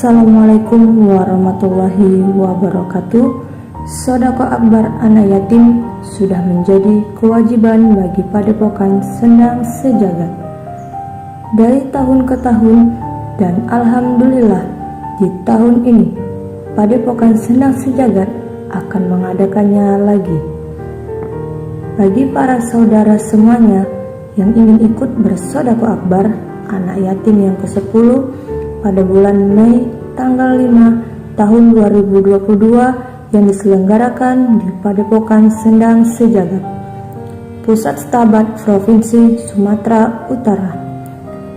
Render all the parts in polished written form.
Assalamualaikum warahmatullahi wabarakatuh. Sodako akbar anak yatim sudah menjadi kewajiban bagi Padepokan Sendang Sejagat dari tahun ke tahun, dan alhamdulillah di tahun ini Padepokan Sendang Sejagat akan mengadakannya lagi. Bagi para saudara semuanya yang ingin ikut bersodako akbar anak yatim yang ke-10 pada bulan Mei tanggal 5 tahun 2022 yang diselenggarakan di Padepokan Sendang Sejagat, Pusat Stabat Provinsi Sumatera Utara.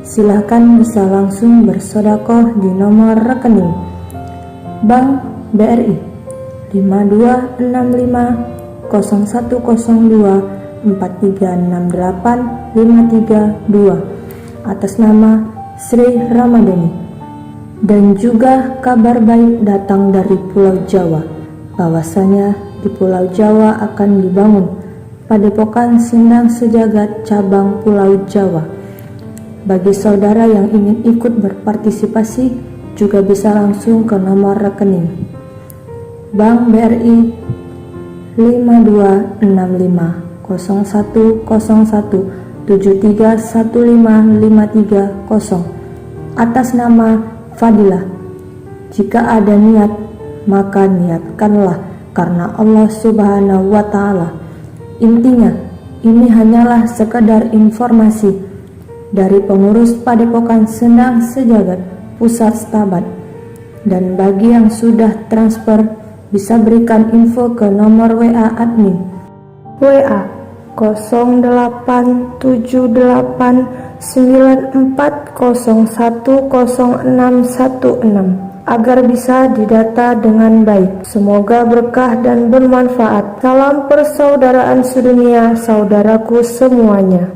Silakan bisa langsung bersodakoh di nomor rekening Bank BRI 5265 0102 4368 532 atas nama Sri Ramadhani. Dan juga kabar baik datang dari Pulau Jawa, bahwasanya di Pulau Jawa akan dibangun Padepokan Sendang Sejagat cabang Pulau Jawa. Bagi saudara yang ingin ikut berpartisipasi juga bisa langsung ke nomor rekening Bank BRI 5265 0101 7315 atas nama Fadilah. Jika ada niat, maka niatkanlah karena Allah Subhanahu wa Ta'ala. Intinya, ini hanyalah sekedar informasi dari pengurus Padepokan Sendang Sejagat Pusat Stabat. Dan bagi yang sudah transfer, bisa berikan info ke nomor WA admin WA 087894010616 agar bisa didata dengan baik. Semoga berkah dan bermanfaat. Salam persaudaraan sedunia, saudaraku semuanya.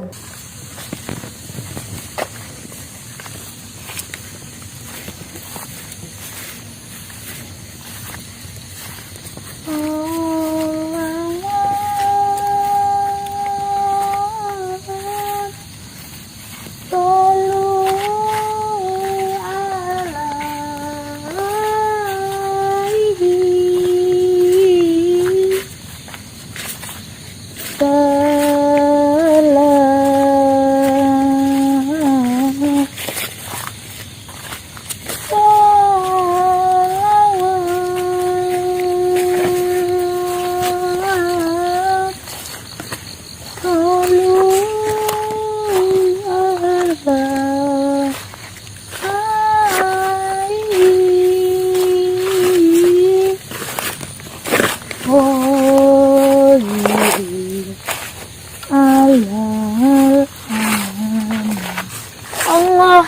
Allah,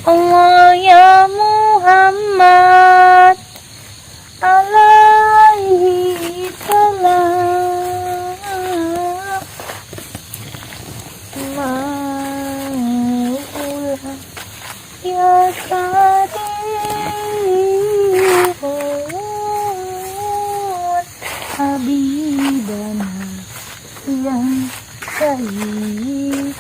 Allah ya Muhammad alaihi salam. Maulah ya kadirun habibana yang sayyidina.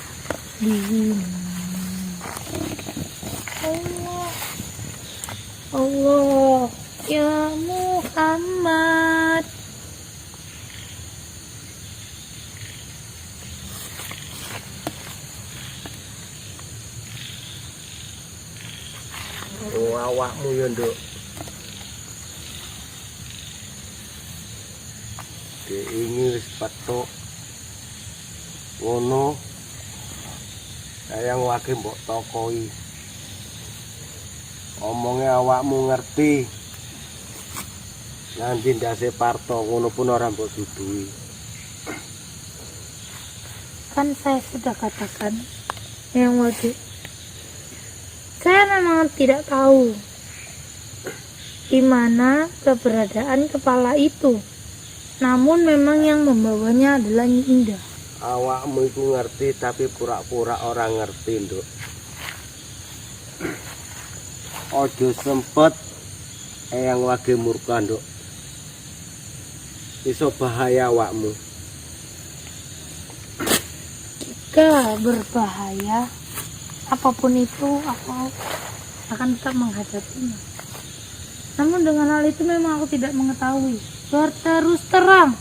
Allah ya Muhammad. Awakmu ya nduk diingi wis petuk ngono sayang wake mbok tokoi. Omongnya awakmu ngerti nanti ndase parto ngono pun ora mbok dudui. Kan saya sudah katakan yang wajib. Saya memang tidak tahu di mana keberadaan kepala itu. Namun memang yang membawanya adalah Nyi Indah. Awakmu itu ngerti tapi pura-pura orang ngerti, Nduk. Ojo sempet eyang wage murka, Nduk. Iso bahaya awakmu. Jika berbahaya apapun itu, aku akan tetap menghadapinya. Namun dengan hal itu memang aku tidak mengetahui. Berterus terang,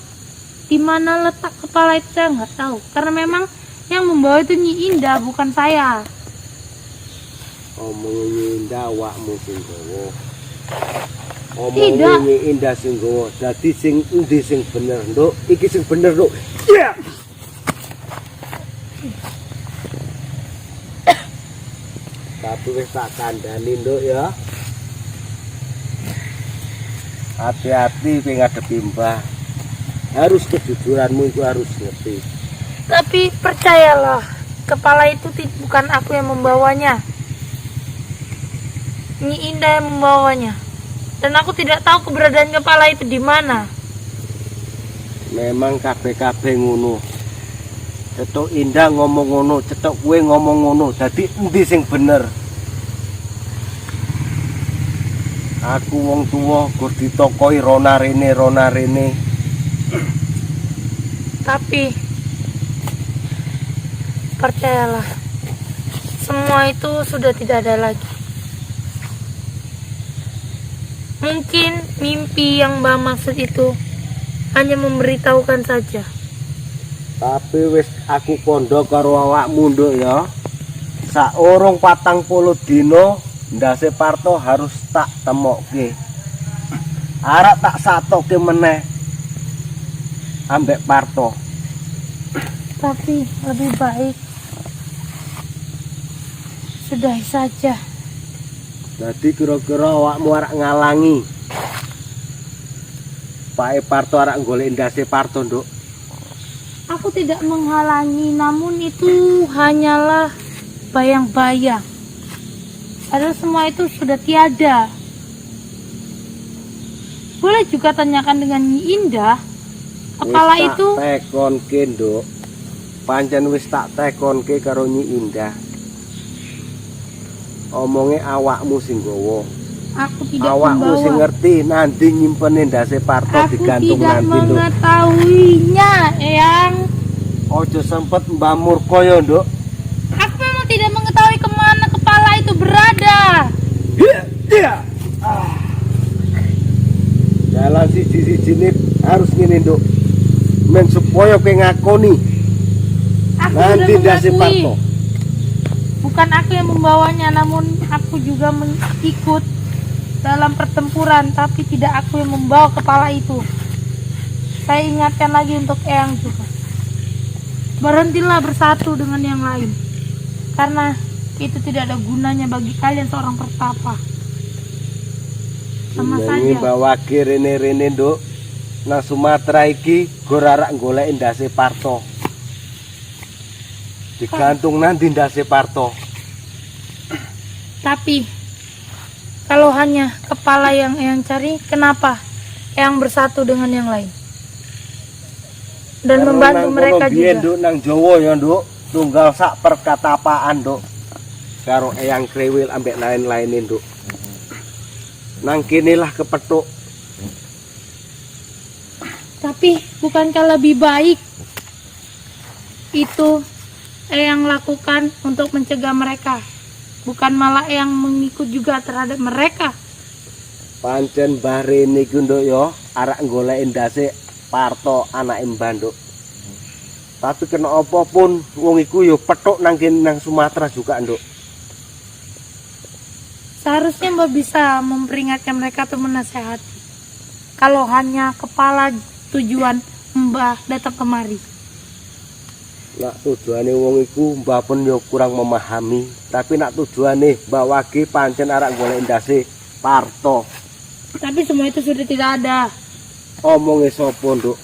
di mana letak kepala itu saya nggak tahu. Karena memang yang membawa itu Nyi Indah, bukan saya. Omongin Indah awakmu sing gowo. Tidak. Omongin Indah sing gowo. Dadi sing endi sing bener, Nduk? Iki sing bener, Nduk. Iya. Tapi wis tak kandhani, Nduk ya. Hati-hati kowe ngadepi Mbah. Harus kejujuranmu itu harus ngerti. Tapi percayalah, kepala itu bukan aku yang membawanya. Nyi Indah yang membawanya. Dan aku tidak tahu keberadaan kepala itu di mana. Memang kabeh-kabeh ngono. Cetok Indah ngomong ngono, cetok kowe ngomong ngono. Dadi endi sing bener? Aku wong tuwa gur ditokoi rona rene. Tapi percayalah, semua itu sudah tidak ada lagi. Mungkin mimpi yang Mbak maksud itu hanya memberitahukan saja. Tapi wis aku kondo karo awakmu, Nduk ya. Saurung 40 dina ndase Parto harus tak temokke. Arek tak satoke meneh ambek Parto. Tapi lebih baik sudahi saja. Jadi kira-kira awakmu arek ngalangi Pak Parto arek golek ndase Parto, Nduk. Aku tidak menghalangi, namun itu hanyalah bayang-bayang. Padahal semua itu sudah tiada. Boleh juga tanyakan dengan Nyi Indah. Kepala Wis itu tak tekonke, Nduk. Pancen wis tak tekonke karo Nyi Indah. Omonge awakmu sing gowo. aku tidak Awakmu sing membawa. ngerti nanti nyimpene ndase Parto Aku digantung tidak nanti, Nduk. mengetahuinya, Eyang. Ojo sempet Mbah Murko ya, Nduk. Aku memang tidak mengetahui kemana kepala itu berada. Iya. Jalan siji-sijine harus ngene, Nduk. Men supaya kowe ngakoni Aku nanti sudah ndase mengakui. Parto. Bukan aku yang membawanya, namun aku juga ikut dalam pertempuran, tapi tidak aku yang membawa kepala itu. Saya ingatkan lagi untuk Eyang juga. Berhentilah bersatu dengan yang lain, karena itu tidak ada gunanya bagi kalian seorang pertapa. Sama Ini saja. bawa rene-rene, Nduk. Nang Sumatera iki gorarak golek ndase Parto. Digantung nanti ndase Parto. Tapi kalau hanya kepala yang Eyang cari, kenapa Eyang bersatu dengan yang lain dan membantu mereka juga? Nduk nang Jawa ya, Nduk. Tunggal sak perkatapaan, Nduk. Karo Eyang Krewil ambek lain-lain, Nduk. Nang kene lah kepethuk. Tapi bukankah lebih baik itu Eyang lakukan untuk mencegah mereka, bukan malah Eyang mengikut juga terhadap mereka? Pancen Mbah Rene iku, Nduk ya, arek golek ndase Parto anake Mbah, Nduk. Tapi kena apa pun wong iku ya pethuk nang kene nang Sumatera juga, Nduk. Seharusnya Mbak bisa memperingatkan mereka atau menasehati. Kalau hanya kepala tujuan Mbak datang kemari. Nak tujuane wong iku Mbah pun ya kurang memahami, tapi nak tujuane Mbah Wage pancen arek golek ndase Parto. Tapi semua itu sudah tidak ada. Omonge sapa, Nduk?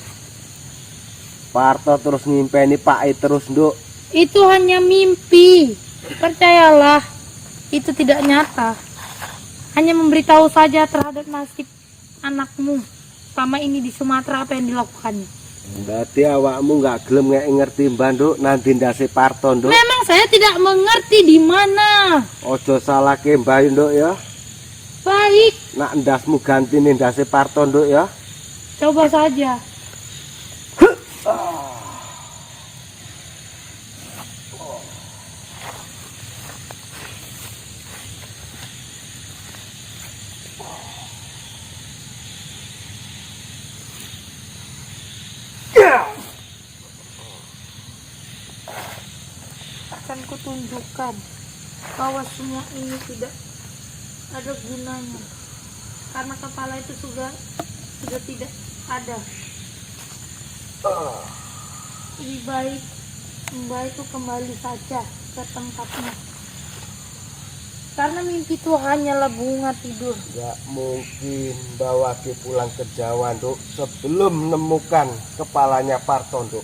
Parto terus ngimpeni Pak terus, Nduk. Itu hanya mimpi. Percayalah, itu tidak nyata. Hanya memberitahu saja terhadap nasib anakmu selama ini di Sumatera apa yang dilakukannya. Berarti awakmu nggak gelem ngerti Mbah, Nduk, nanti ndase Parto, Nduk. Memang saya tidak mengerti di mana. Ojo salahke Mbah, Nduk ya. Baik, Nak ndasmu gantine ndase Parto, Nduk ya. coba saja. akan kutunjukkan bahwa semua ini tidak ada gunanya, karena kepala itu sudah tidak ada. Lebih baik itu kembali saja ke tempatnya, karena mimpi itu hanyalah bunga tidur. Gak mungkin bawa ke pulang ke Jawa, Nduk, sebelum menemukan kepalanya Parto, Nduk.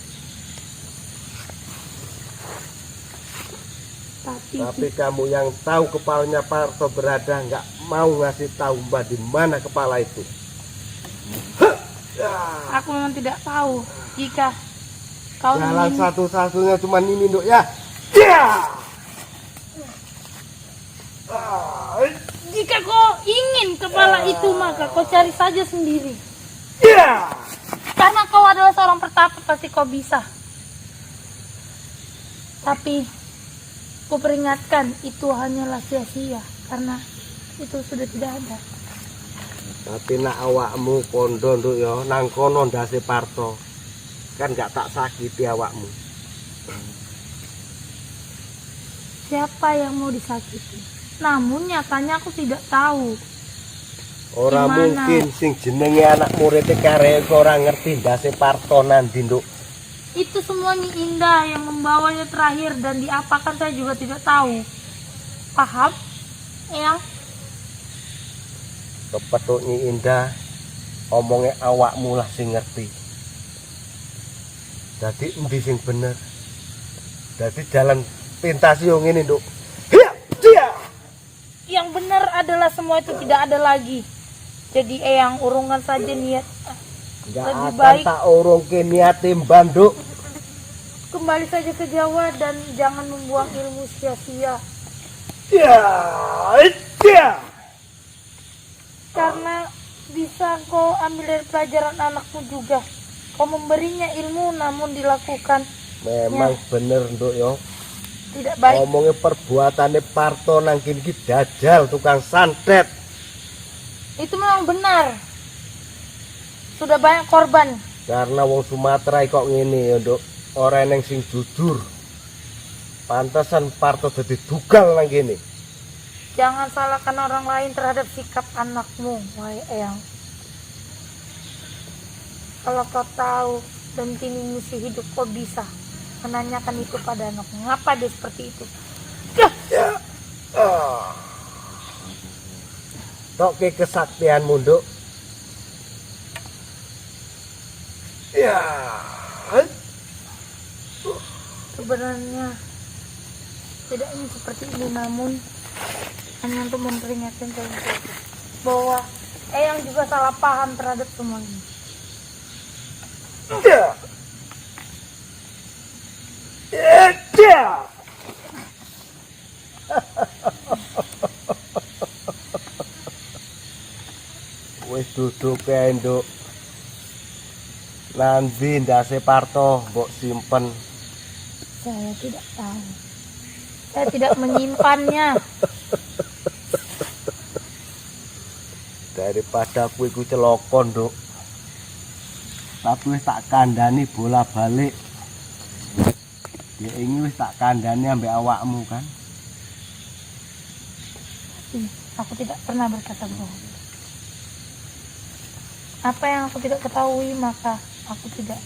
Tapi kamu yang tahu kepalanya Parto berada nggak mau ngasih tahu Mbak di mana kepala itu. Aku memang tidak tahu. Jika kau Jalan ingin, satu-satunya cuma ini, Nduk, ya. jika kau ingin kepala itu, maka kau cari saja sendiri. Karena kau adalah seorang pertapa, pasti kau bisa. Tapi ku peringatkan, itu hanyalah sia-sia, karena itu sudah tidak ada. Tapi nak awakmu kondo, Nduk, ya nang kono ndase Parto. Kan gak tak sakiti awakmu. Siapa yang mau disakiti? Namun nyatanya aku tidak tahu. Ora Gimana? mungkin sing jenenge anak muridnya karek ora ngerti ndase Parto nandi, Nduk. Itu semuanya Indah yang membawanya terakhir, dan diapakan saya juga tidak tahu. Paham? Eyang? Kepethuknya Indah, omongnya awakmu lah sing ngerti. Dadi endi sing bener? Dadi jalan pintas yo ngene, Nduk. Yang benar adalah semua itu tidak ada lagi. Jadi Eyang urungkan saja niat. Enggak Lebih akan baik tak urungke niate Mbanduk. kembali saja ke Jawa dan jangan membuang ilmu sia-sia. Karena bisa kau ambil dari pelajaran anakmu juga. Kau memberinya ilmu namun dilakukan Memang bener, Nduk, yo. tidak baik. Omongnya perbuatannya Parto nang kene iki dajal, tukang santet. Itu memang benar. Sudah banyak korban. Karena wong Sumatera kok ngene ya, Nduk. Ora eneng sing jujur. Pantesan Parto dadi dugal nang kene. Jangan salahkan orang lain terhadap sikap anakmu, wahai Eyang. Kalau kau tahu dan kini misi hidup, kau bisa menanyakan itu pada anakmu. Ngapa dia seperti itu? Tok ke kesaktianmu, Nduk. Ya. Sebenarnya tidak ingin seperti ini, namun hanya untuk memperingatkan saya bahwa Eyang juga salah paham terhadap semua ini. Wis duduk kae, Nduk. Nanti ndase Parto mbok simpen. Saya tidak tahu. Saya tidak menyimpannya. Daripada aku iku celaka, Nduk. Tapi wis tak kandhani bola balik. Ya ini wis tak kandhani ambek awakmu kan. Aku tidak pernah berkata bohong. Apa yang aku tidak ketahui, maka aku tidak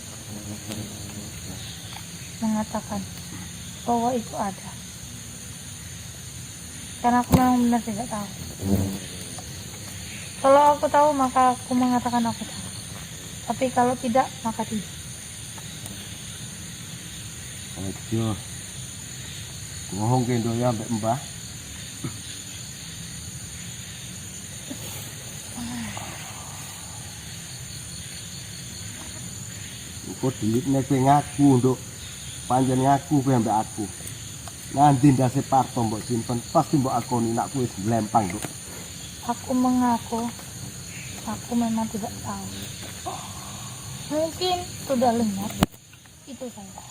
mengatakan bahwa itu ada. Karena aku memang benar tidak tahu. Kalau aku tahu, maka aku mengatakan aku tahu. Tapi kalau tidak, maka tidak. Aduh. Bohong ke, Nduk, ya ambek Mbah. Kok dilipne kowe ngaku, Nduk. Panjen ngaku kowe ambek aku. Nanti ndase Parto mbok simpen, pasti mbok akoni nek kowe wis mlempang, Nduk. Aku mengaku, aku memang tidak tahu. Mungkin sudah lenyap. Itu saja.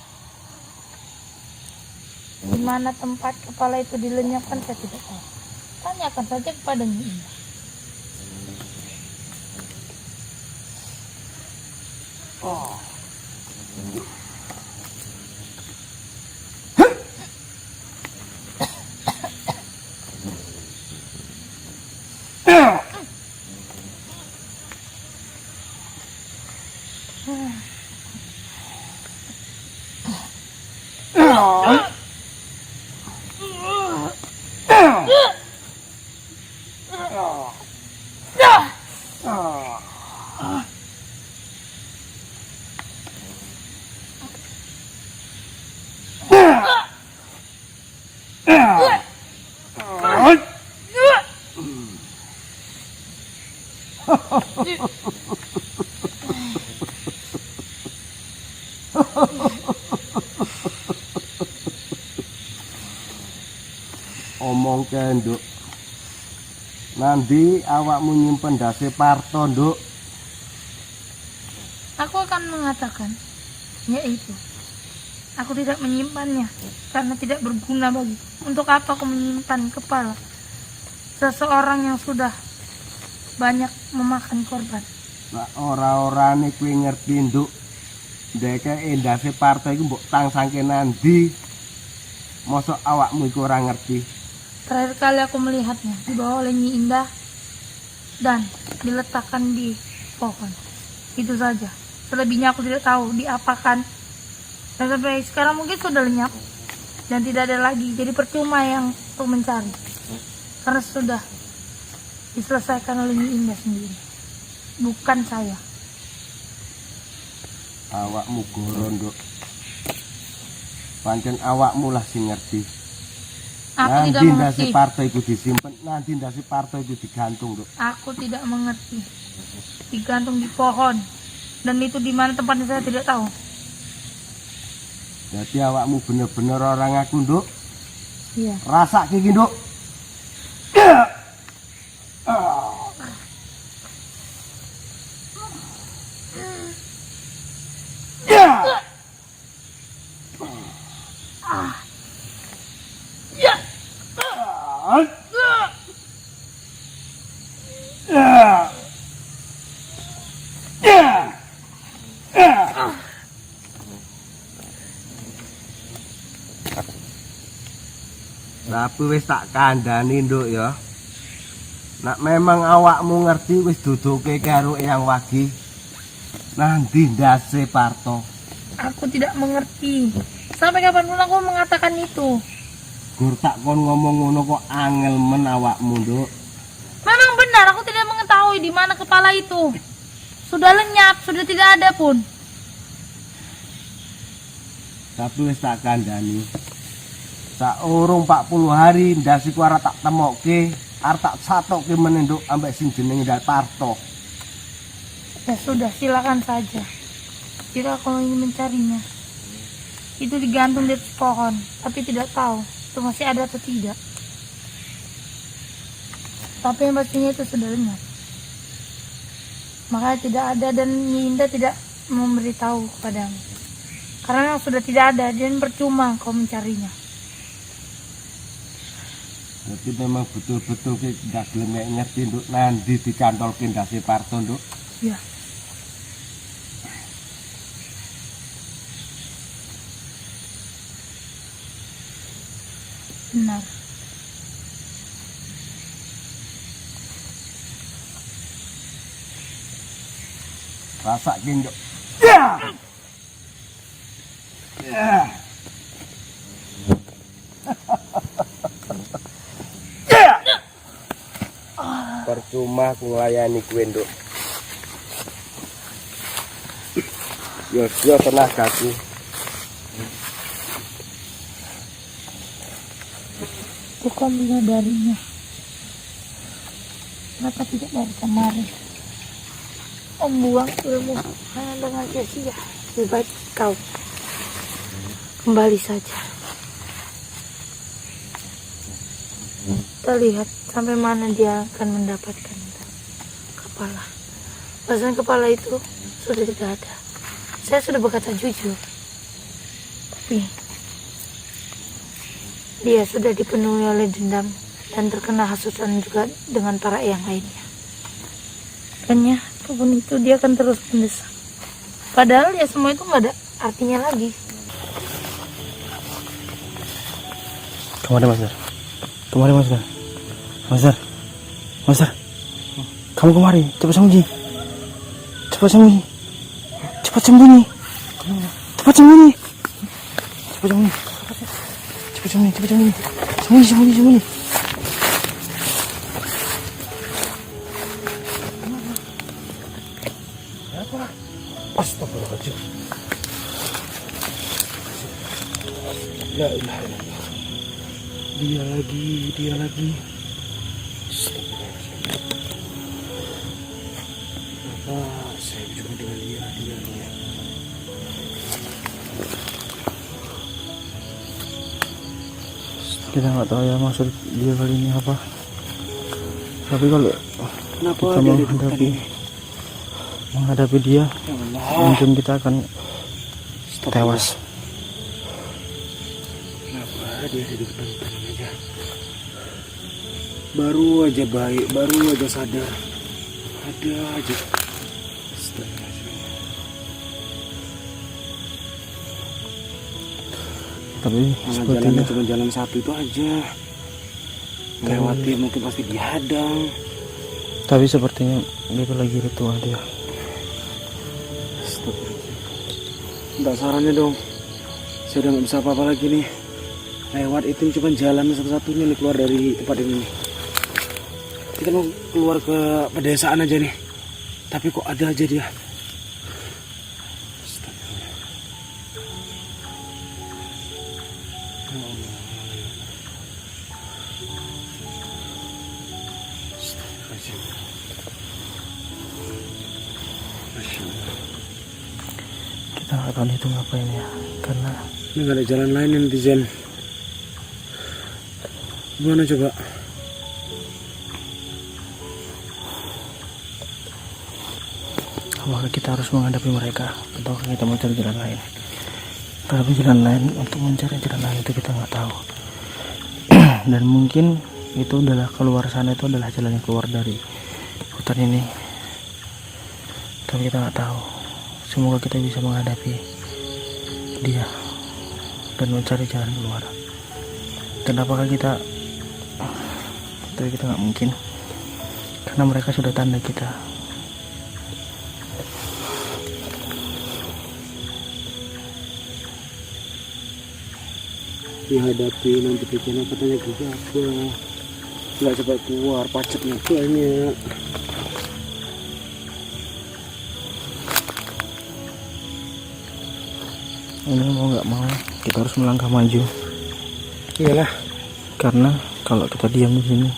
Di mana tempat kepala itu dilenyapkan saya tidak tahu. Tanyakan saja kepada Nyi Indah. Omong ke nduk, nanti awakmu nyimpen dasi Parto nduk. Aku akan mengatakan, yaitu aku tidak menyimpannya karena tidak berguna bagi. Untuk apa aku menyimpan kepala seseorang yang sudah banyak memakan korban? Lah ora-orane kuwi ngerti nduk. Ndeke endase Parto iku mbok tangsangke nandi. Mosok awakmu iku ora ngerti. Terakhir kali aku melihatnya dibawa oleh Nyi Indah dan diletakkan di pohon. Itu saja. Selebihnya aku tidak tahu diapakan. Dan sampai sekarang mungkin sudah lenyap dan tidak ada lagi. Jadi percuma yang untuk mencari. Karena sudah diselesaikan oleh Nyi Indah sendiri. Bukan saya. Awakmu goro nduk. Pancen awakmu lah sing ngerti. Aku tidak Nanti mengerti. ndase Parto iku disimpen, nanti ndase Parto iku digantung nduk. Aku tidak mengerti. Digantung di pohon. Dan itu di mana tempatnya saya tidak tahu. Jadi awakmu bener-bener orang aku nduk. Iya. Rasa iki nduk. Tapi wis tak kandhani nduk ya. Nak memang awakmu ngerti wis duduke karo Eyang Wagi. Nanti ndase Parto. Aku tidak mengerti. Sampai kapanpun aku mengatakan itu. Gur tak kon ngomong ngono kok angel men awakmu nduk. Memang benar, aku tidak mengetahui di mana kepala itu. Sudah lenyap, sudah tidak ada pun. Tapi wis tak kandhani. Saurung 40 hari ndasiku arep tak temokke, arep tak satokke meneh nduk ambek sing jenenge Ndak Parto. Ya sudah, silakan saja. Jika kalau ingin mencarinya, itu digantung di atas pohon, tapi tidak tahu itu masih ada atau tidak. Tapi yang pastinya itu sudah lenyap. Makanya tidak ada dan Nyi Indah tidak memberitahu kepadamu. Karena yang sudah tidak ada dan percuma kau mencarinya. Jadi memang betul-betul ki ndak gelem ngerti nduk nandi dicantolke ndase Parto nduk. Ya. Benar. Rasa ki nduk. Ya. Ya. Percuma aku nglayani kowe nduk. Yo tenagaku. Bukan menyadarinya. Kenapa tidak dari kemarin? Membuang ilmu hanya dengan sia-sia. Lebih baik kau kembali saja. Kita lihat sampai mana dia akan mendapatkan kepala. Bahkan kepala itu sudah tidak ada. Saya sudah berkata jujur, tapi dia sudah dipenuhi oleh dendam dan terkena hasutan juga dengan para yang lainnya. Makanya apapun itu dia akan terus mendesak. Padahal ya semua itu nggak ada artinya lagi. Kemana Mas Dar? Kemari Mas Dar? Mas Dar? Mas Dar? Kamu kemari, cepat sembunyi. Cepat sembunyi. Cepat sembunyi. Cepat sembunyi. Cepat sembunyi. Cepet sembunyi, cepet sembunyi. Sembunyi, sembunyi, sembunyi. Astagfirullahaladzim. La ilaha illallah. Dia lagi, dia lagi. Apa saya cuma dengan dia. Kita nggak tahu ya maksud dia kali ini apa. Tapi kalau kita menghadapi dia, mungkin kita akan tewas. Kenapa dia di depan aja? Baru aja baik, baru aja sadar. Ada aja. Tapi jalannya cuma jalan satu itu aja. Lewati mungkin pasti dihadang. Tapi sepertinya dia lagi ritual dia. Enggak, sarannya dong. Saya udah nggak bisa apa-apa lagi nih. Lewat itu cuma jalan satu-satunya nih keluar dari tempat ini. Kita mau keluar ke pedesaan aja nih. Tapi kok ada aja dia. Kita nggak tahu itu ngapain ya, karena ini nggak ada jalan lain netizen. Gimana coba? apakah kita harus menghadapi mereka atau kita mau cari jalan lain? Tapi jalan lain, untuk mencari jalan lain itu kita nggak tahu. Dan mungkin itu adalah keluar sana, itu adalah jalan yang keluar dari hutan ini. Tapi kita nggak tahu. Semoga kita bisa menghadapi dia dan mencari jalan keluar. Dan apakah kita? Tapi kita nggak mungkin, karena mereka sudah tanda kita. Dihadapi nanti bikin katanya juga apa? Nggak cepat keluar, pacetnya banyak. Ini mau nggak mau kita harus melangkah maju. Iyalah, karena kalau kita diam di sini,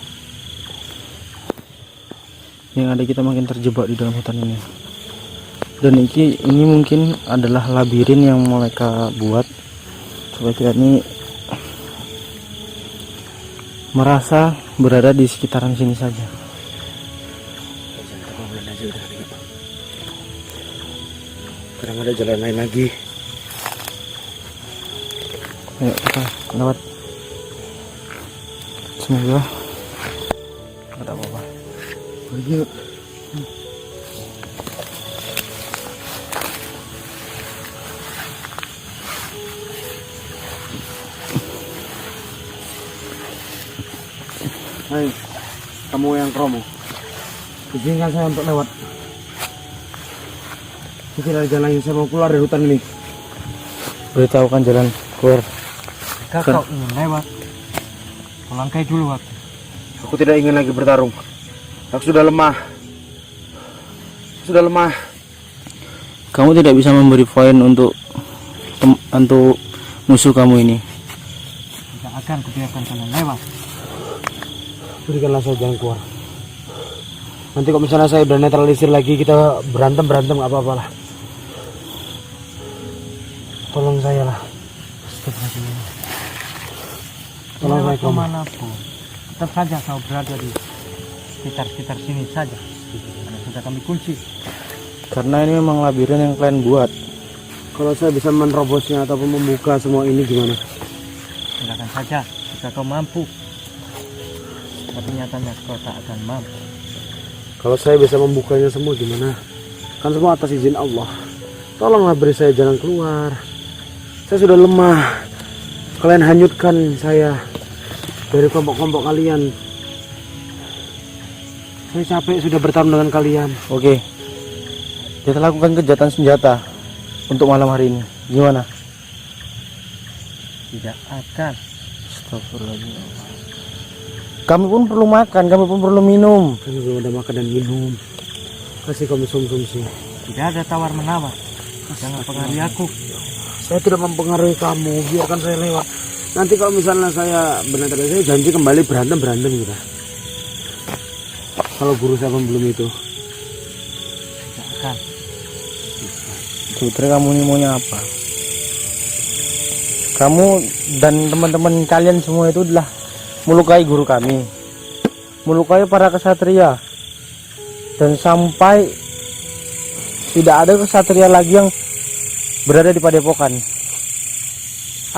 yang ada kita makin terjebak di dalam hutan ini. Dan ini mungkin adalah labirin yang mereka buat supaya kita ini merasa berada di sekitaran sini saja. Kadang ada jalan lain lagi. Ayo kita lewat. Semoga nggak ada apa-apa. Pergi. Hai, kamu yang promo. Izinkan saya untuk lewat. Mungkin ada jalan yang saya mau keluar dari hutan ini. Beritahukan jalan keluar. Kau ingin lewat? Melangkai dulu waktu. Aku tidak ingin lagi bertarung. Aku sudah lemah. Sudah lemah. Kamu tidak bisa memberi poin untuk musuh kamu ini. Tidak akan kubiarkan kalian lewat. Berikanlah saya jalan keluar. Nanti kalau misalnya saya udah netralisir lagi, kita berantem nggak apa-apa lah. Tolong saya lah. Tolong saya kemanapun. Tetap saja kau berada di sekitar sini saja. Karena sudah kami kunci. Karena ini memang labirin yang kalian buat. Kalau saya bisa menerobosnya ataupun membuka semua ini gimana? Silakan saja jika kau mampu. Tapi nyatanya kau tak akan mampu. Kalau saya bisa membukanya semua gimana? Kan semua atas izin Allah. Tolonglah beri saya jalan keluar. Saya sudah lemah. Kalian hanyutkan saya dari kelompok-kelompok kalian. Saya capek sudah bertarung dengan kalian. Oke. Kita lakukan kejahatan senjata untuk malam hari ini. Gimana? Tidak akan. Astagfirullahaladzim. Kami pun perlu makan, kami pun perlu minum. Kami belum ada makan dan minum. Kasih kami konsumsi. Tidak ada tawar menawar. Jangan pengaruhi aku. Saya tidak mempengaruhi kamu, biarkan saya lewat. Nanti kalau misalnya saya benar saya janji kembali berantem kita. Kalau guru saya belum itu. Tidak akan. Putri, kamu ini maunya apa? Kamu dan teman-teman kalian semua itu adalah melukai guru kami, melukai para kesatria, dan sampai tidak ada kesatria lagi yang berada di Padepokan.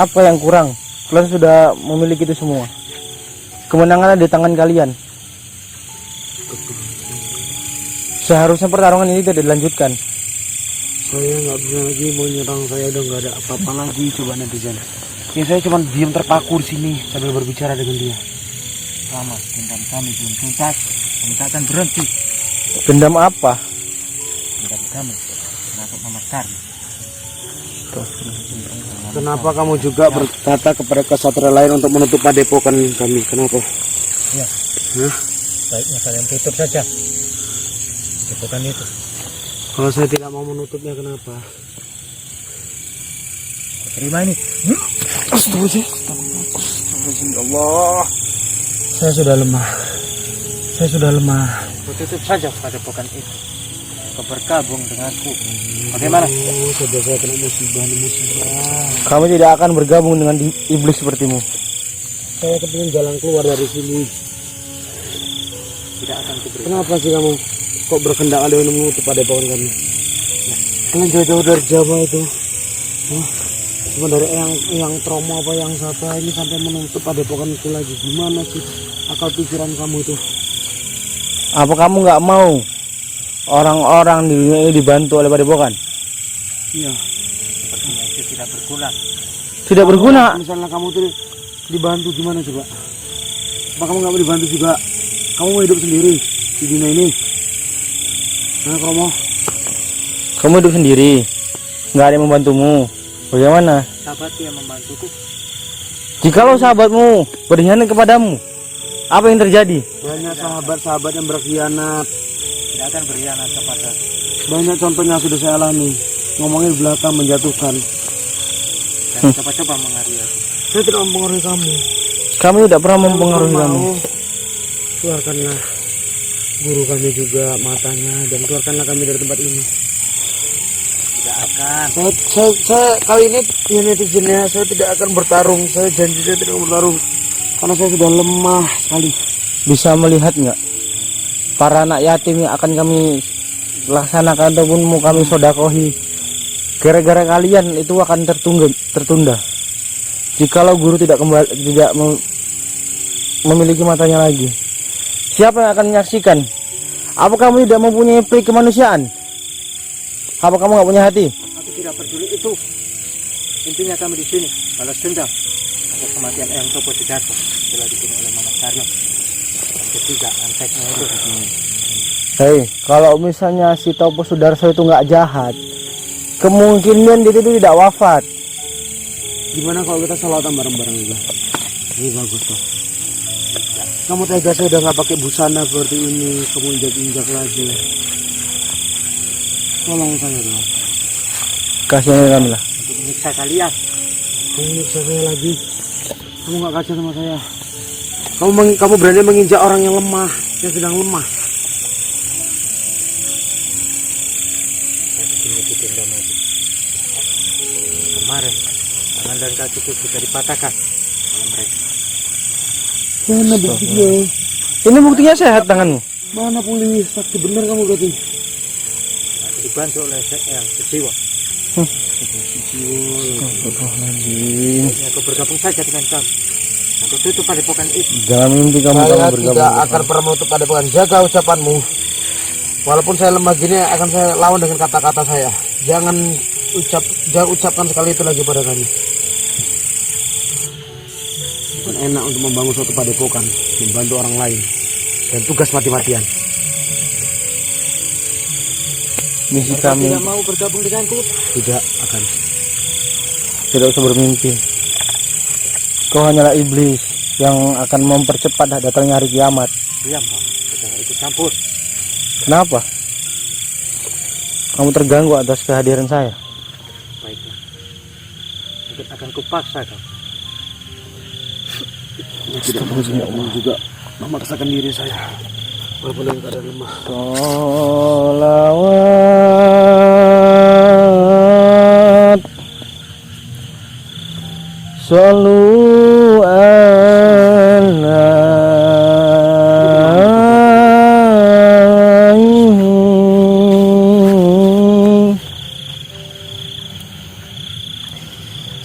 Apa yang kurang? Kalian sudah memiliki itu semua. Kemenangan ada di tangan kalian. Seharusnya pertarungan ini tidak dilanjutkan. Saya nggak bisa lagi mau nyerang, saya udah nggak ada apa-apa lagi. Coba netizen. Ya saya cuma diam terpaku di sini sambil berbicara dengan dia. Selama dendam kami belum tuntas, kami tak akan berhenti. Dendam apa? Dendam kami untuk Mama Karni. Kenapa kamu juga berkata kepada kesatria lain untuk menutup padepokan kami? Kenapa? Ya. Hah? Baiknya kalian tutup saja. Bukan itu. Kalau saya tidak mau menutupnya, kenapa? Terima ini. Astagfirullahaladzim, ya Allah. Saya sudah lemah. Saya sudah lemah. Tutup saja padepokan itu. Kau bergabung denganku. Bagaimana? Oh, sudah saya kena musibah. Kami tidak akan bergabung dengan iblis sepertimu. Saya kepingin jalan keluar dari sini. Tidak akan kuberi. Kenapa sih kamu kok berkendak ada yang menutup padepokan kami? Kalian jauh-jauh dari Jawa itu. Cuma dari yang trauma apa yang siapa ini sampai menutup padepokan itu lagi. Gimana sih akal pikiran kamu itu? Apa kamu nggak mau orang-orang di dunia ini dibantu oleh Padepokan? Iya. Sepertinya itu tidak berguna. Tidak berguna. Misalnya kamu tuh dibantu gimana coba? Apa kamu nggak mau dibantu juga? Kamu mau hidup sendiri di dunia ini? Nah, Kromo, Kamu hidup sendiri, nggak ada yang membantumu. Bagaimana? Sahabatku yang membantuku. Jikalau sahabatmu berkhianat kepadamu, apa yang terjadi? banyak sahabat-sahabat yang berkhianat. Tidak akan berkhianat kepada. Banyak contohnya sudah saya alami. Ngomongin di belakang menjatuhkan. Dan coba-coba mengaruhi aku. Saya tidak mempengaruhi kamu. Kami tidak pernah mempengaruhi Kalau kamu. mau, keluarkanlah guru kami juga matanya dan keluarkanlah kami dari tempat ini. Tidak akan. Saya kali ini ya netizennya, saya tidak akan bertarung. Saya janji saya tidak akan bertarung karena saya sudah lemah sekali. Bisa melihat nggak para anak yatim yang akan kami laksanakan ataupun mau kami sodakohi, gara-gara kalian itu akan tertunda. Jikalau guru tidak memiliki matanya lagi, siapa yang akan menyaksikan? Apa kamu tidak mempunyai pri kemanusiaan? Apa kamu nggak punya hati? Aku tidak peduli itu. Intinya kami di sini balas dendam atas kematian Eyang Topo Sidarto setelah dibunuh oleh Mama Karno. Dan ketiga, anteknya itu. Hei, kalau misalnya si Topo Sudarso itu nggak jahat, kemungkinan dia itu tidak wafat. Gimana kalau kita salawatan bareng-bareng juga? Ini bagus tuh. Kamu tega saya udah nggak pakai busana seperti ini, kamu injak-injak lagi. Tolong saya dong. Kasihan kami lah. Untuk menyiksa kalian. Kamu nyiksa saya lagi. Kamu nggak kasihan sama saya. Kamu berani menginjak orang yang lemah, yang sedang lemah. Saya ingin dendam lagi. Kemarin tangan dan kakiku juga dipatahkan oleh mereka. Mana buktinya? Ini buktinya sehat tanganmu. Mana pulih? Sakti bener kamu berarti. Aku dibantu oleh Eyang Sujiwo. Aku bergabung saja dengan kamu. Aku tutup padepokan itu. Jangan mimpi kamu Saya bergabung. tidak akan pernah menutup padepokan. Jaga ucapanmu. Walaupun saya lemah gini, akan saya lawan dengan kata-kata saya. Jangan ucapkan sekali itu lagi pada kami. Bukan enak untuk membangun suatu padepokan, membantu orang lain, dan tugas mati-matian. Misi Mereka kami tidak mau bergabung denganku. Tidak akan. tidak usah bermimpi. Kau hanyalah iblis yang akan mempercepat datangnya hari kiamat. Diam kau, jangan ikut campur. Kenapa? Kamu terganggu atas kehadiran saya. Baiklah, mungkin akan kupaksa kau. Astagfirullahaladzim, ya Allah juga memaksakan diri saya walaupun dalam keadaan lemah. Sholawat Sallu alaihi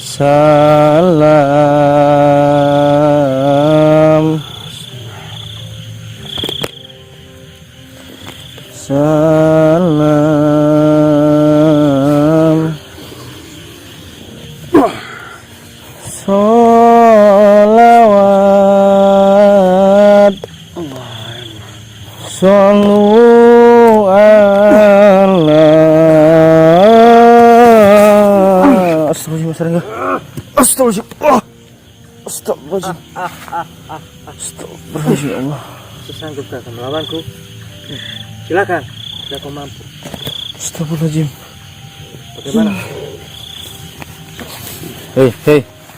salam salam sholawat sallu ala astagfirullahaladzim astagfirullahaladzim astagfirullahaladzim ya Allah. Sesanggup kau akan melawanku? Silakan, jika kau mampu. Astagfirullahaladzim. Bagaimana? Hei,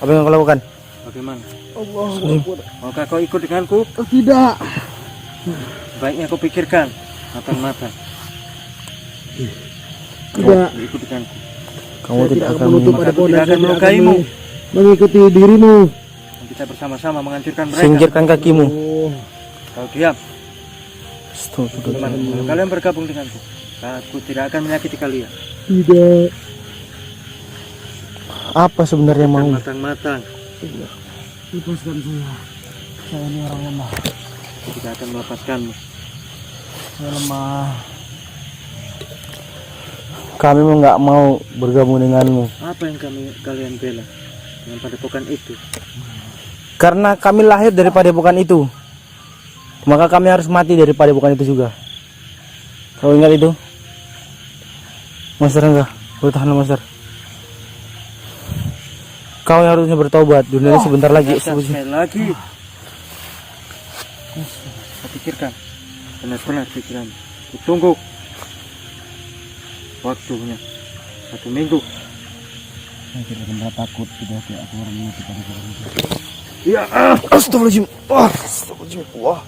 apa yang kau lakukan? Bagaimana? Astagfirullahaladzim. Maukah kau ikut denganku? Tidak. Baiknya kau pikirkan matang-matang. Tidak. Kau ikut denganku. Kamu Saya tidak akan menutup menyimpan- pada pohon tidak dan akan saya tidak melukaimu. mengikuti dirimu. Dan kita bersama-sama menghancurkan mereka. Singkirkan kakimu. Kau diam. Astagfirullahaladzim. Bagaimana? Kalau kalian bergabung denganku, aku tidak akan menyakiti kalian. Tidak. Apa sebenarnya mau? Matang-matang. Lepaskan saya. Saya ini orang lemah. Aku tidak akan melepaskanmu. Saya lemah. Kami nggak mau bergabung denganmu Apa yang kalian bela dengan padepokan itu? karena kami lahir dari padepokan itu. Maka kami harus mati dari padepokan itu juga. Kau ingat itu? Master enggak? Bertahanlah Master. Kau yang harusnya bertobat. Dunia ini sebentar lagi. Sekali lagi. Kau pikirkan. Benar-benar pikiran. Tunggu. Waktunya 1 minggu. Saya tidak pernah takut. Tidak kayak aku orang ini kepada orang itu. Ya, astagfirullahaladzim. Wah, astagfirullahaladzim. Wah.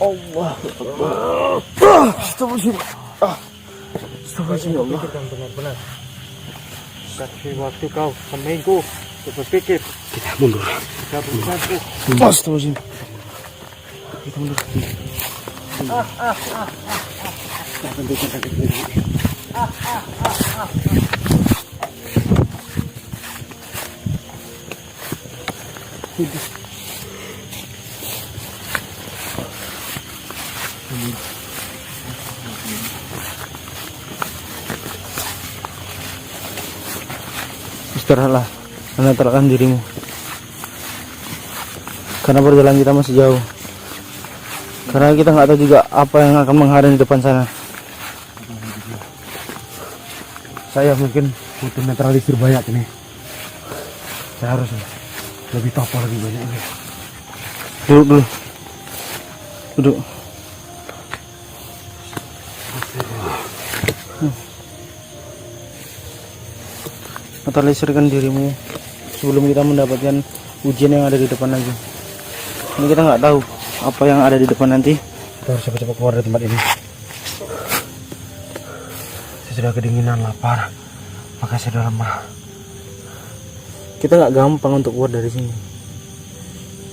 Allah. Astagfirullahaladzim. Astagfirullahaladzim ya Allah. Pikirkan benar-benar. Kasih waktu kau seminggu untuk berpikir. Kita mundur. Kita bersatu. Astagfirullahaladzim. Istirahatlah, menetralkan dirimu. Karena perjalanan kita masih jauh. Karena kita nggak tahu juga apa yang akan menghadang di depan sana. Saya mungkin butuh netralisir banyak ini. Saya harus lebih topo lebih banyak ini. Duduk dulu. Duduk. Netralisirkan dirimu sebelum kita mendapatkan ujian yang ada di depan lagi. Ini kita nggak tahu apa yang ada di depan nanti. Kita harus cepat-cepat keluar dari tempat ini. Saya sudah kedinginan, lapar, maka saya sudah lemah. Kita nggak gampang untuk keluar dari sini.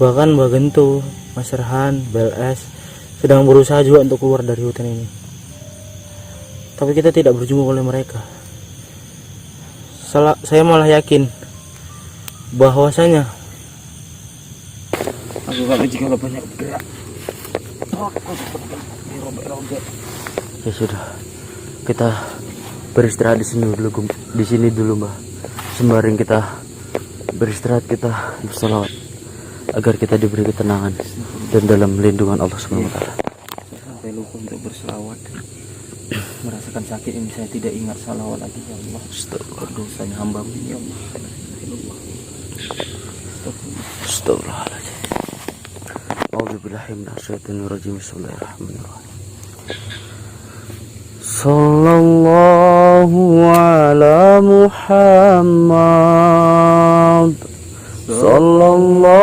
Bahkan Mbak Gento, Mas Serhan, BLS sedang berusaha juga untuk keluar dari hutan ini. Tapi kita tidak berjumpa oleh mereka. Saya malah yakin bahwasanya Aku kalau jika banyak bergerak. ya sudah, kita beristirahat di sini dulu, Mbak. Sembari kita beristirahat, kita bersalawat agar kita diberi ketenangan dan dalam lindungan Allah Subhanahu wa taala. Sampai lupa untuk berselawat. Merasakan sakit ini saya tidak ingat salawat lagi ya Allah. Berdosanya hamba-Mu ya Allah. Astagfirullahaladzim. A'udzubillahi minasyaitonirrajim. Bismillahirrahmanirrahim. Sallallahu ala Muhammad. Sallallahu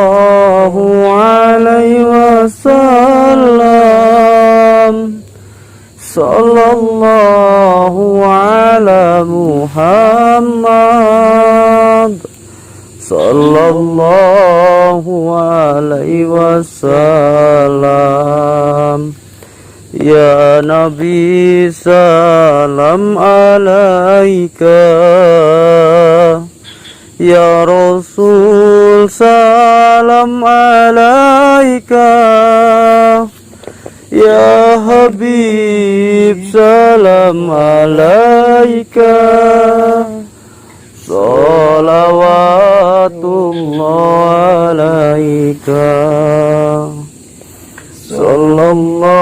alaihi wasallam. Sallallahu ala Muhammad. Sallallahu alaihi wasallam. Ya Nabi salam alaika, ya Rasul salam alaika, ya Habib salam alaika. Salawatullah alaika. Sallallahu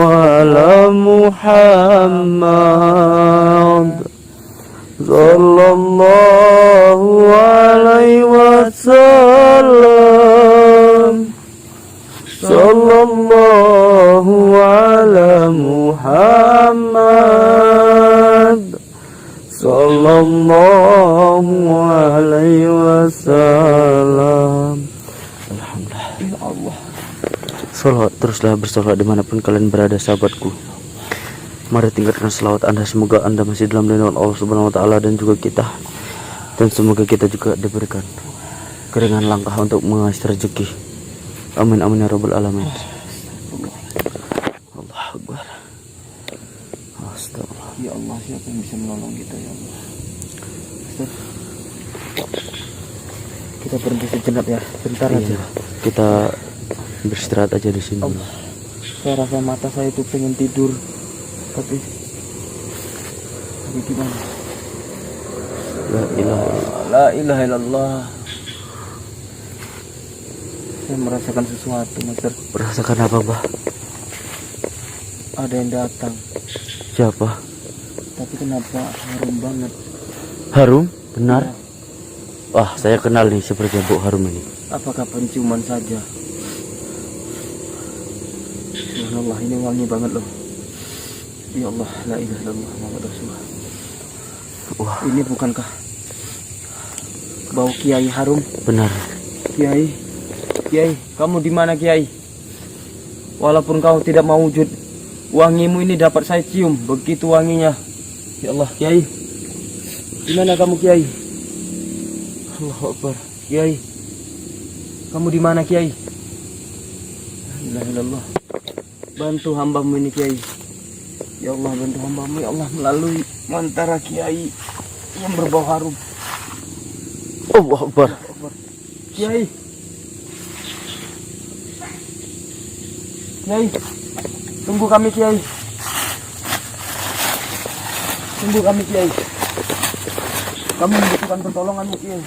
ala Muhammad. Sallallahu alaihi wasallam. Sallallahu ala Muhammad. Sallallahu alaihi wasallam. Alhamdulillah. Ya Allah. Salawat, teruslah bersalawat dimanapun kalian berada, sahabatku. Mari tingkatkan salawat Anda, semoga Anda masih dalam lindungan Allah Subhanahu wa taala dan juga kita. Dan semoga kita juga diberikan keringan langkah untuk mengais rezeki. Amin amin ya rabbal alamin. Allahu akbar. Astagfirullah. Ya Allah, siapa yang bisa menolong kita ya Allah? Kita berhenti sejenak ya, bentar aja. Kita beristirahat aja di sini. Allah. Saya rasa mata saya itu pengen tidur, tapi gimana? La ilaha illallah. Saya merasakan sesuatu, Master. Merasakan apa, Bah? Ada yang datang. Siapa? Tapi kenapa harum banget? Harum? Benar? Wah, saya kenal nih seperti bau harum ini. Apakah penciuman saja? Subhanallah, ini wangi banget loh. Ya Allah, la ilaha illallah Muhammad Rasulullah. Wah, ini bukankah bau Kiai harum? benar. Kiai, Kiai, kamu di mana Kiai? Walaupun kau tidak mau wujud, wangimu ini dapat saya cium, begitu wanginya. Ya Allah, Kiai, di mana kamu Kiai? Allahu Akbar. Kiai, kamu di mana Kiai? La ilaha illallah. Bantu hambamu ini Kiai. Ya Allah, bantu hambamu ya Allah melalui antara Kiai yang berbau harum. Allahu Akbar. Kiai, Kiai, tunggu kami Kiai. Tunggu kami Kiai. Kami membutuhkan pertolonganmu Kiai.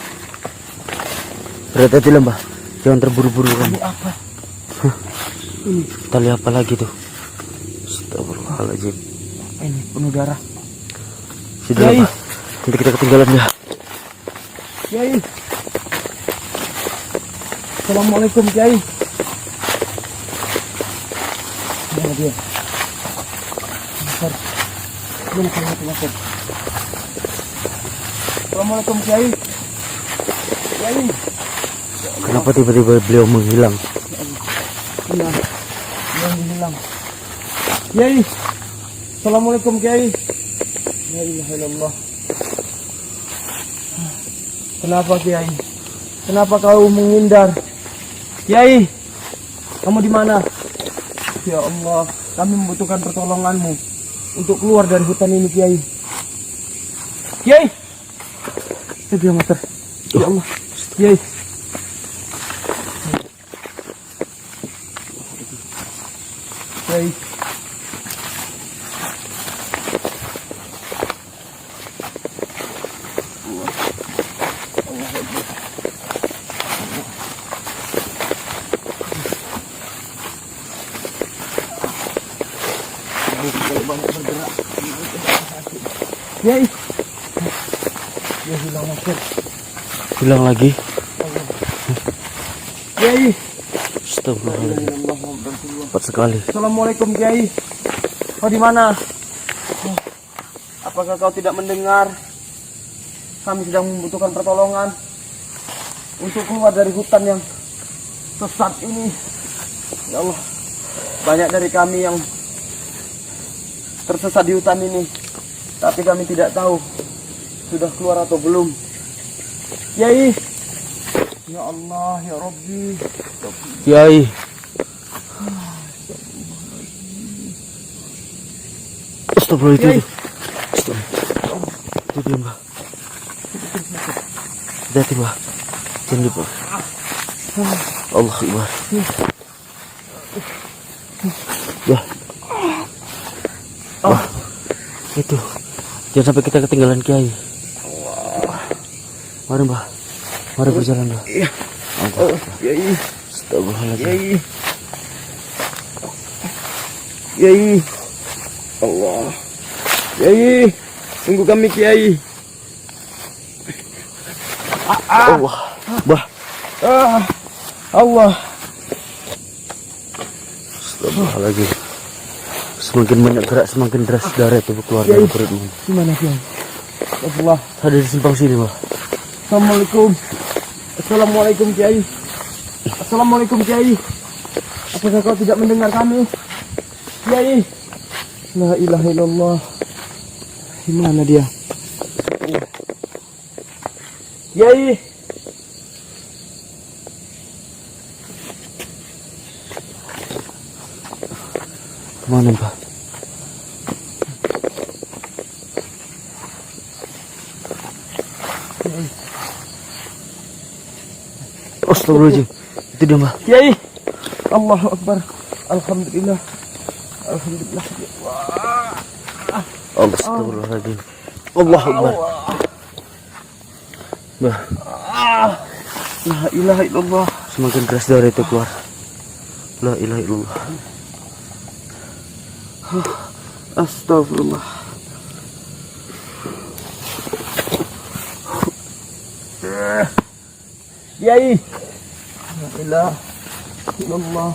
Berhati-hati lah, Mbah. Jangan terburu-buru kamu. Ini apa? Ini tali apa lagi tuh? Astagfirullahaladzim. Ini penuh darah. Sudah, Kiai. Mbah. Nanti kita ketinggalan ya. Kiai. Assalamualaikum Kiai. Mana dia? Masar. Mana kamu Masar? Assalamualaikum Kiai. Kiai. Kenapa tiba-tiba beliau menghilang? Iya. Beliau menghilang. Kiai. Assalamualaikum Kiai. La ilaha illallah. Kenapa Kiai? Kenapa kau menghindar? Kiai, kamu di mana? Ya Allah, kami membutuhkan pertolonganmu untuk keluar dari hutan ini, Kiai. Kiai, dia Master. Ya Allah, Kiai. Kiai. Kiai, dia hilang Master. Hilang lagi? Kiai. Astagfirullahaladzim. Cepat sekali. Assalamualaikum Kiai. Kau di mana? Apakah kau tidak mendengar? Kami sedang membutuhkan pertolongan untuk keluar dari hutan yang sesat ini. Ya Allah, banyak dari kami yang tersesat di hutan ini, tapi kami tidak tahu sudah keluar atau belum. Kiai. Ya Allah, ya Rabbi. Kiai. Astagfirullahaladzim. Itu dia, Mbak. Hati-hati, Mbak. Jangan lupa. Allah Akbar. Ya. Wah, itu. Jangan sampai kita ketinggalan Kiai. Mari, Mbak. Mari berjalan, Mbak. Iya. Kiai. Astagfirullahaladzim. Kiai. Kiai. Allah. Kiai. Tunggu kami, Kiai. Allah. Mbah. Allah. Astagfirullahaladzim. Semakin banyak gerak, semakin deras darah itu keluar dari perutmu. Gimana, Kiai? Allah. Ada di simpang sini, Mbah. Assalamualaikum. Assalamualaikum, Kiai. Assalamualaikum, Kiai. Apakah kau tidak mendengar kami? Kiai. La ilaha illallah. Di mana dia? Kiai. Kemana, Mbah? Astagfirullahaladzim. Itu dia, Mbah. Kiai. Allahu Akbar. Alhamdulillah. Alhamdulillah. Astagfirullahaladzim. Allahu Akbar. Mbah, La ilaha illallah. semakin deras darah itu keluar. La ilaha illallah. Astagfirullah. Kiai. La ilaha illallah.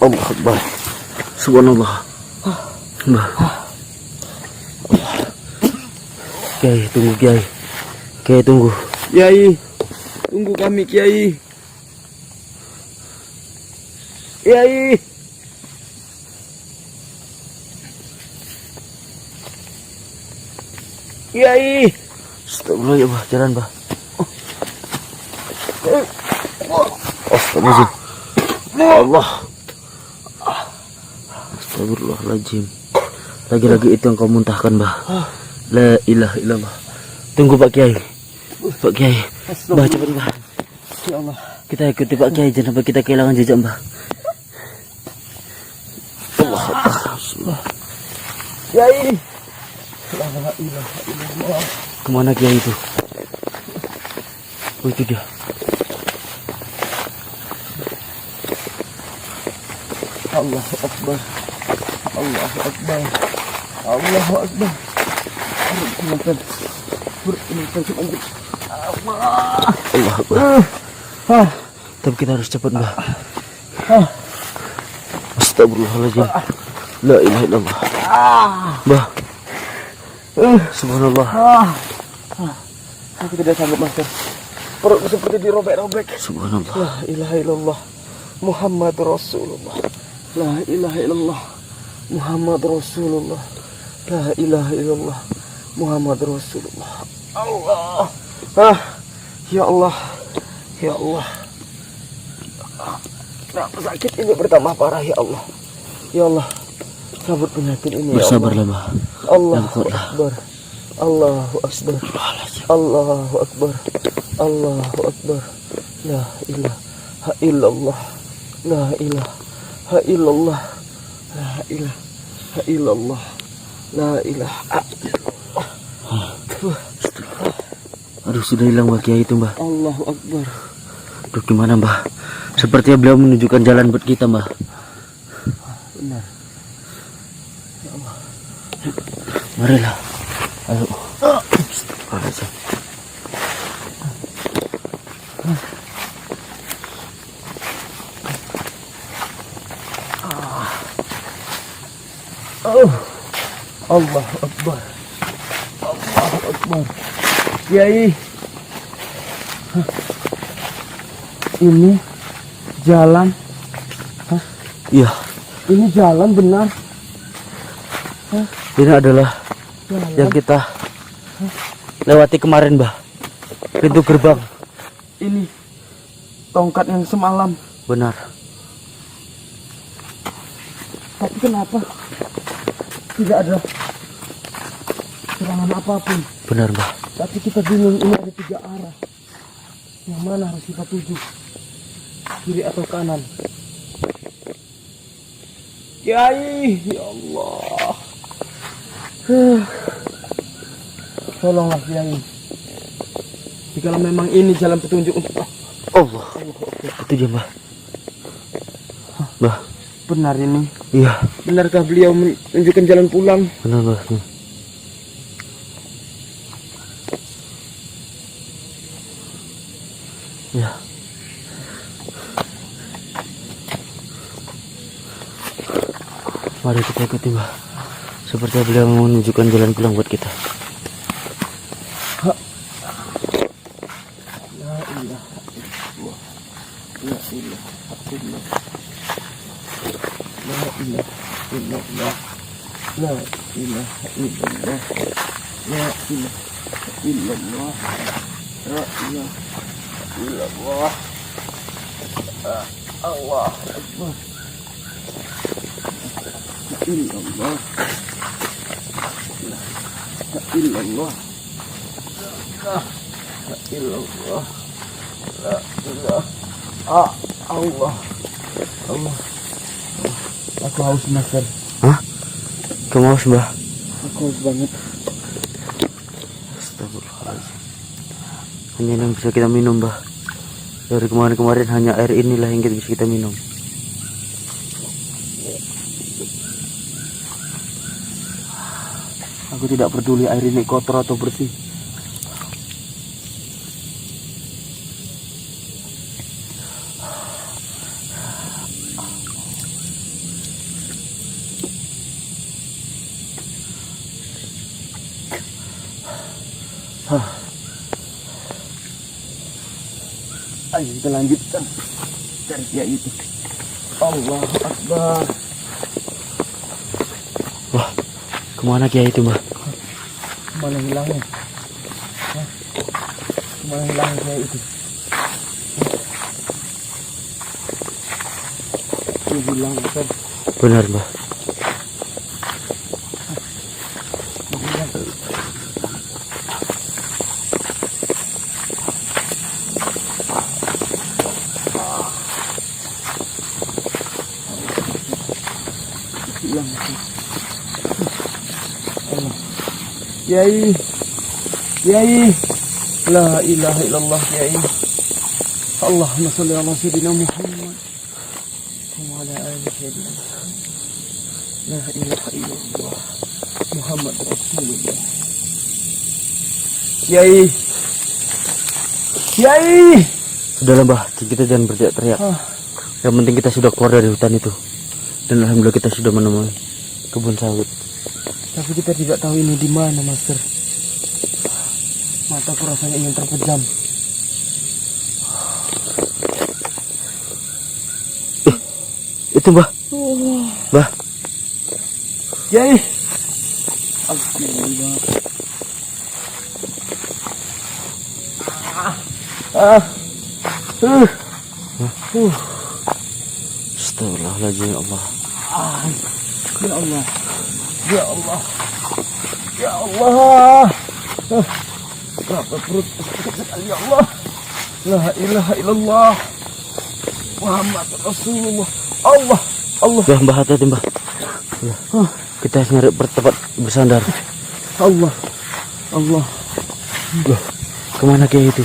Allahu Akbar. Subhanallah. Mbah. Kiai, tunggu Kiai. Kiai, tunggu. Kiai. Tunggu kami, Kiai. Kiai. Kiai. Astagfirullah ya, Mbah. Jalan, Mbah. Astagfirullahaladzim. Allah. Astagfirullahaladzim. Lagi-lagi itu yang kau muntahkan, Mbah. La ilaha illallah. Tunggu Pak Kiai. Pak Kiai. Mbah, cepat, Mbah. Ya Allah. Kita ikuti Pak Kiai, jangan sampai kita kehilangan jejak, Mbah. Allah Akbar. Kiai. La ilaha illallah. Kemana Kiai itu? Oh, itu dia. Allahu Akbar. Allahu Akbar. Allahu Akbar. Allah Akbar. Tapi kita harus cepat, Mbah. Astagfirullahaladzim. La ilaha illallah. Mbah. Subhanallah. Aku tidak sanggup, Master. Perutku seperti dirobek-robek. Subhanallah. La ilaha illallah. Muhammad Rasulullah. La ilaha illallah. Muhammad Rasulullah. La ilaha illallah. Muhammad Rasulullah. Allah. Ya Allah. Ya Allah. Kenapa sakit ini bertambah parah, ya Allah. Ya Allah. Cabut penyakit ini, ya Allah. Bersabarlah, Mbah. Allahu Akbar. Allahu Akbar. Allahu Akbar. Allahu Akbar. La ilaha illallah. La ilaha illallah. La ilaha illallah. La ilaha illallah. Aduh, sudah hilang Mbah Kiai itu, Mbah. Allahu Akbar. Aduh, gimana, Mbah? Sepertinya beliau menunjukkan jalan buat kita, Mbah. Benar. Marilah. Ayo. Astagfirullahaladzim. Allah Akbar. Allah Akbar. Kiai. Ini jalan. Iya, Ini jalan benar. ini adalah Jalan. yang kita lewati kemarin, Mbah. Pintu gerbang. Ini tongkat yang semalam. Benar. Tapi kenapa tidak ada serangan apapun? Benar, Mbah. Tapi kita bingung, ini ada 3 arah. Yang mana harus kita tuju? Kiri atau kanan? Kiai, ya Allah. Tolonglah Kiai. Jika memang ini jalan petunjuk untuk Allah. Itu dia, Mbah. Mbah. benar ini. Iya, Benarkah beliau menunjukkan jalan pulang? benar, Mbah. Ya. Mari kita ikuti, Mbah. Seperti beliau menunjukkan jalan pulang buat kita. Aku haus makan. Hah? Kamu haus, Mbah? Aku haus banget. Astagfirullahaladzim. Hanya yang bisa kita minum, Mbah. Dari kemarin-kemarin hanya air inilah yang bisa kita minum. Aku tidak peduli air ini kotor atau bersih. Ayo kita lanjutkan cari kiai itu. Allah Akbar. Wah, kemana Kiai itu, Mbah? Kemana hilangnya? Kemana hilangnya kiai itu? Dia hilang, Ustaz. Benar, Mbah. Hilang, Ustaz. Allah. Kiai, Kiai, la ilaha illallah Kiai. Allahumma sholli ala sayyidina Muhammad wa ala ali sayyidina Muhammad. La ilaha illallah Muhammad Rasulullah. Kiai, Kiai. Sudahlah, Mbah, kita jangan berteriak-teriak. Yang penting kita sudah keluar dari hutan itu. Dan alhamdulillah kita sudah menemui kebun sawit. Tapi kita tidak tahu ini di mana, Master. Mataku rasanya ingin terpejam. Itu, Mbah. Mbah. Kiai. Alhamdulillah. Astagfirullahaladzim, ya Allah. Ya Allah. Ya Allah. Ya Allah. Kenapa perut sekali, ya Allah. La ilaha illallah Muhammad Rasulullah. Allah. Allah. Ya, Mbah, hati-hati, Mbah. Ya. Kita harus nyari tempat bersandar. Allah. Allah. Loh, kemana Kiai itu?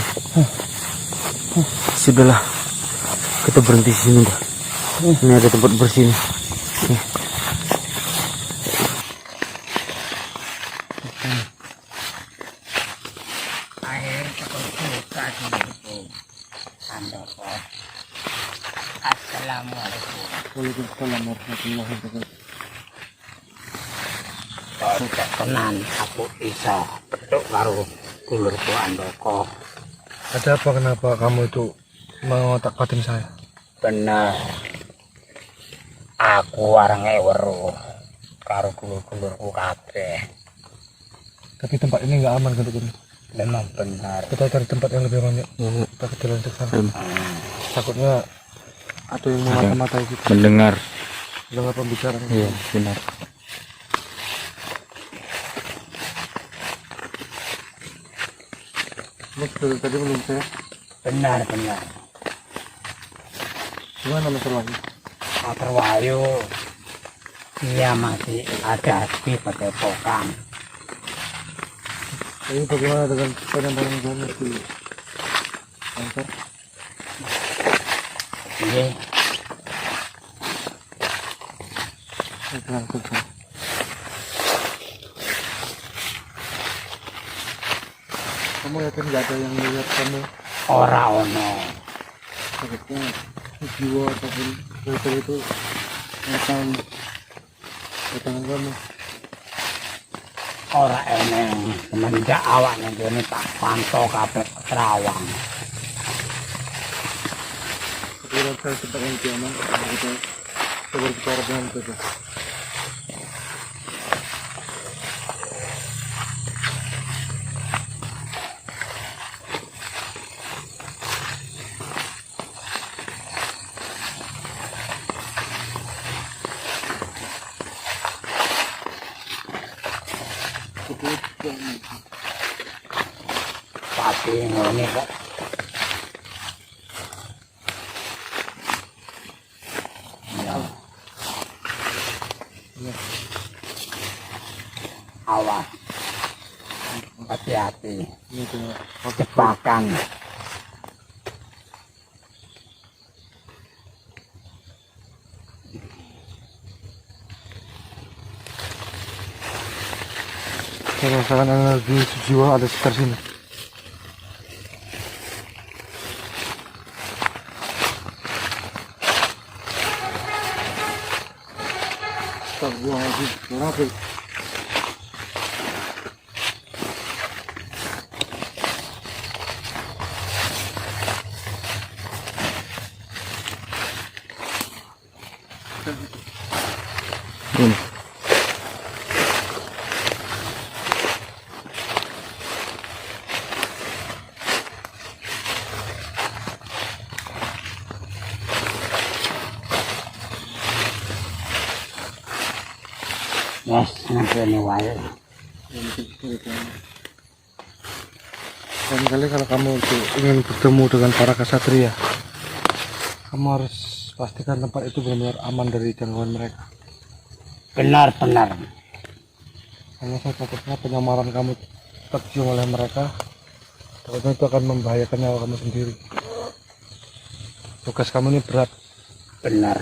Sudahlah, kita berhenti di sini, Mbah. Ini ada tempat bersih nih. Waalaikumsalam warahmatullahi wabarakatuh. cocok tenan aku bisa petuk karo dulurku Andoko. Ada apa, kenapa kamu itu mengotak batin saya? Bener, aku orangnya weruh karo dulur-dulurku kabeh. Tapi tempat ini nggak aman untuk ini. Memang benar. Kita cari tempat yang lebih aman ya. Kita ke jalan ke sana. Takutnya ada yang memata-matai kita. Mendengar. Dengar pembicaraan. Iya, benar. Mas dari tadi belum saya. Benar. Gimana masalahnya? Motor Wahyu dia masih ada di Padepokan. Ini bagaimana dengan barang-barang sana di kantor? Iya, Kamu yakin nggak ada yang melihat kamu ora ono. takutnya jiwa ataupun hotel itu datang datangan kamu? Ora eneng semenjak awaknya gini tak pantau kabeh terawang. Kira saya sempat yang diaman, kita berbicara dengan itu. Tapi ngene kok ya. Awas, hati-hati, jebakan. Saya rasakan energi jiwa ada sekitar sini. Astagfirullahaladzim, kenapa? Ini. Yes, ngene wae. Lain kali kalau kamu itu ingin bertemu dengan para kesatria, kamu harus pastikan tempat itu benar-benar aman dari jangkauan mereka. Benar. Karena saya takutnya penyamaran kamu tercium oleh mereka, takutnya itu akan membahayakan nyawa kamu sendiri. Tugas kamu ini berat, Benar.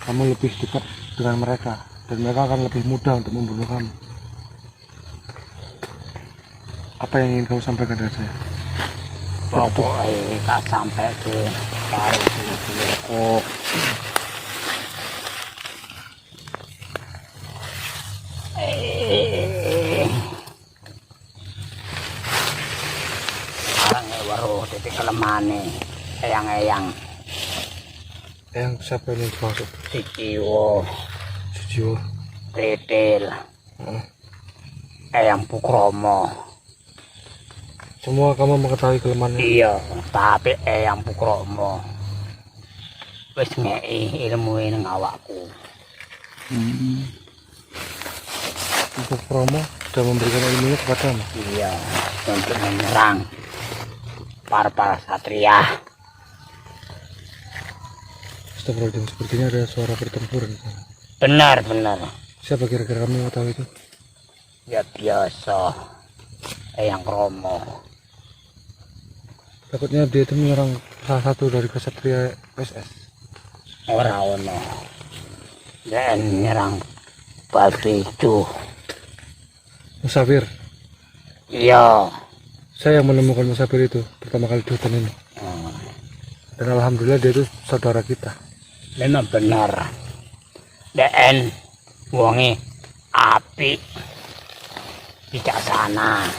kamu lebih dekat dengan mereka, dan mereka akan lebih mudah untuk membunuh kamu. Apa yang ingin kamu sampaikan dari saya? Pokoknya tak sampai ke karo dulurku. Sekarang baru titik kelemane, eyang-eyang, Yang siapa yang dimaksud? Sikiwo, Sujiwo. Ritil, eyang Pukromo. Semua kamu mengetahui kelemahannya. Iya, tapi eyang Pukromo wis ngei ilmu ning awakku. Untuk promo sudah memberikan ilmunya kepadamu. Iya, untuk menyerang para satria. Astagfirullahaladzim, sepertinya ada suara pertempuran di sana. Benar. Siapa kira-kira kamu tahu itu? Ya biasa, eyang Romo. Takutnya dia itu menyerang salah satu dari kesatria SS. Ora ono. Dan nyerang Balti itu. Musafir. Iya. Saya yang menemukan Musafir itu pertama kali di hutan ini. Dan alhamdulillah dia itu saudara kita. Memang benar. DN wonge api. bijaksana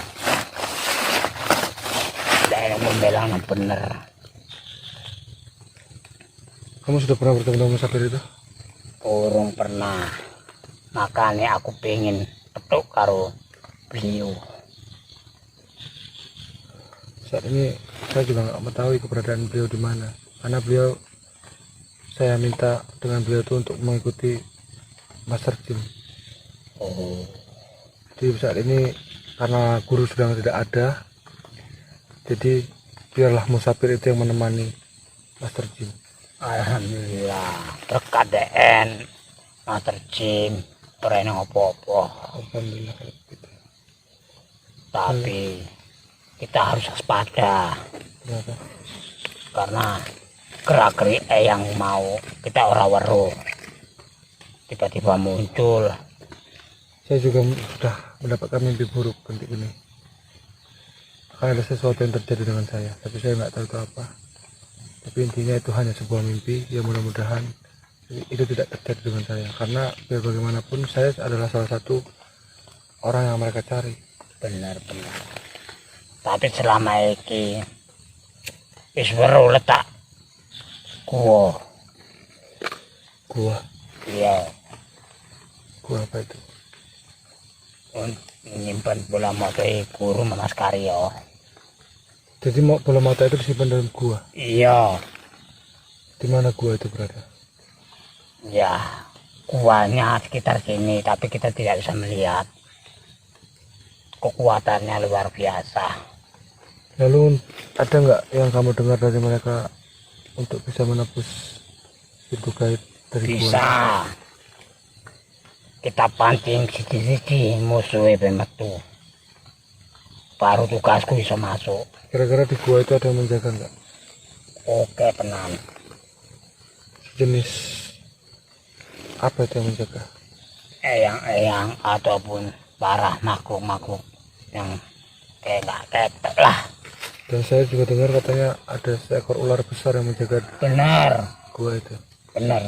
dan membela yang benar. Kamu sudah pernah bertemu dengan musafir itu? Urung pernah, makanya aku pengen petuk karo beliau. Saat ini saya juga nggak mengetahui keberadaan beliau di mana, karena beliau, saya minta dengan beliau itu untuk mengikuti Master Jin. Oh, Jadi saat ini karena guru sedang tidak ada, jadi biarlah musafir itu yang menemani Master Jin. alhamdulillah berkat DN Master Jin orang apa-apa. Alhamdulillah kalau begitu. Tapi kita harus waspada Kenapa? karena gerak-gerik yang mau kita ora weruh tiba-tiba muncul. Saya juga sudah mendapatkan mimpi buruk bentuk ini. Akan ada sesuatu yang terjadi dengan saya, tapi saya nggak tahu itu apa. Tapi intinya itu hanya sebuah mimpi yang mudah-mudahan itu tidak terjadi dengan saya, karena biar bagaimanapun saya adalah salah satu orang yang mereka cari. Benar-benar. Tapi selama ini wis weruh letak gua. Gua Iya, apa itu? menyimpan bola motor guru Mas Karyo. Jadi mau bola mata itu disimpan dalam gua. Iya, Di mana gua itu berada? ya guanya sekitar sini, tapi kita tidak bisa melihat. Kekuatannya luar biasa. Lalu ada nggak yang kamu dengar dari mereka untuk bisa menebus pintu gaib dari gua? Bisa kita pancing siji-siji musuhnya metu, baru tugasku bisa masuk. Kira-kira di gua itu ada yang menjaga nggak? Oke tenan. Jenis apa itu yang menjaga? Eyang-eyang ataupun para makhluk-makhluk yang kayak nggak ketek lah. Dan saya juga dengar katanya ada seekor ular besar yang menjaga Benar, gua itu. benar,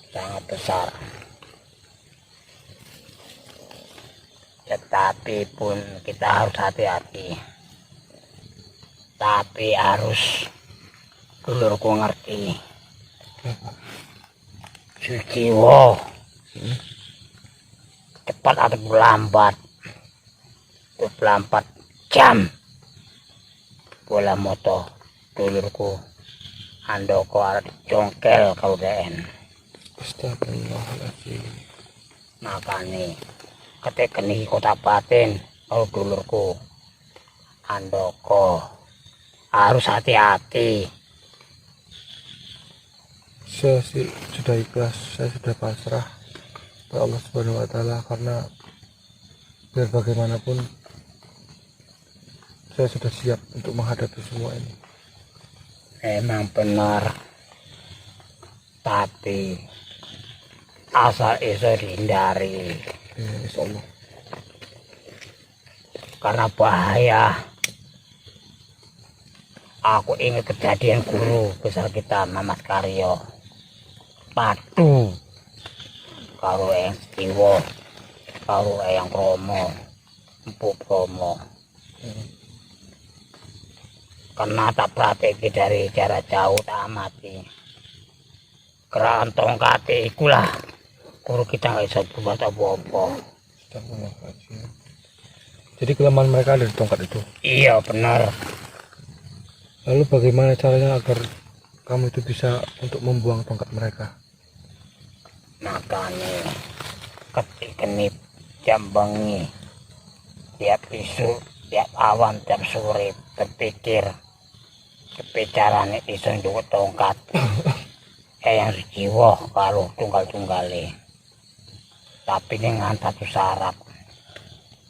sangat besar. Tetapi pun kita harus hati-hati. Tapi harus dulurku ngerti. Suciwo cepat atau lambat 24 jam bola moto dulurku Andoko arep jongkel kau DN. Astagfirullahaladzim. Makanya ketika nih kota batin kau dulurku Andoko harus hati-hati. Saya sih sudah ikhlas, saya sudah pasrah kepada Allah Subhanahu wa Ta'ala, karena biar bagaimanapun saya sudah siap untuk menghadapi semua ini. Emang benar, tapi asal iso dihindari Ya, insya Allah. karena bahaya. Aku ingat kejadian guru besar kita Mas Karyo padu karo yang Setiwo karo yang Kromo Empuk Kromo. Karena tak praktek dari jarak jauh tak amati gerakan tongkat ikulah guru kita nggak bisa berbuat apa-apa. Astagfirullahaladzim. Jadi kelemahan mereka ada di tongkat itu. Iya benar. Lalu bagaimana caranya agar kamu itu bisa untuk membuang tongkat mereka? Makanya ketik kenip jam bengi tiap isu tiap awan tiap sore berpikir kepikiran iso njuk tongkat yang jiwa kalau tunggal-tunggale. Tapi dengan satu syarat,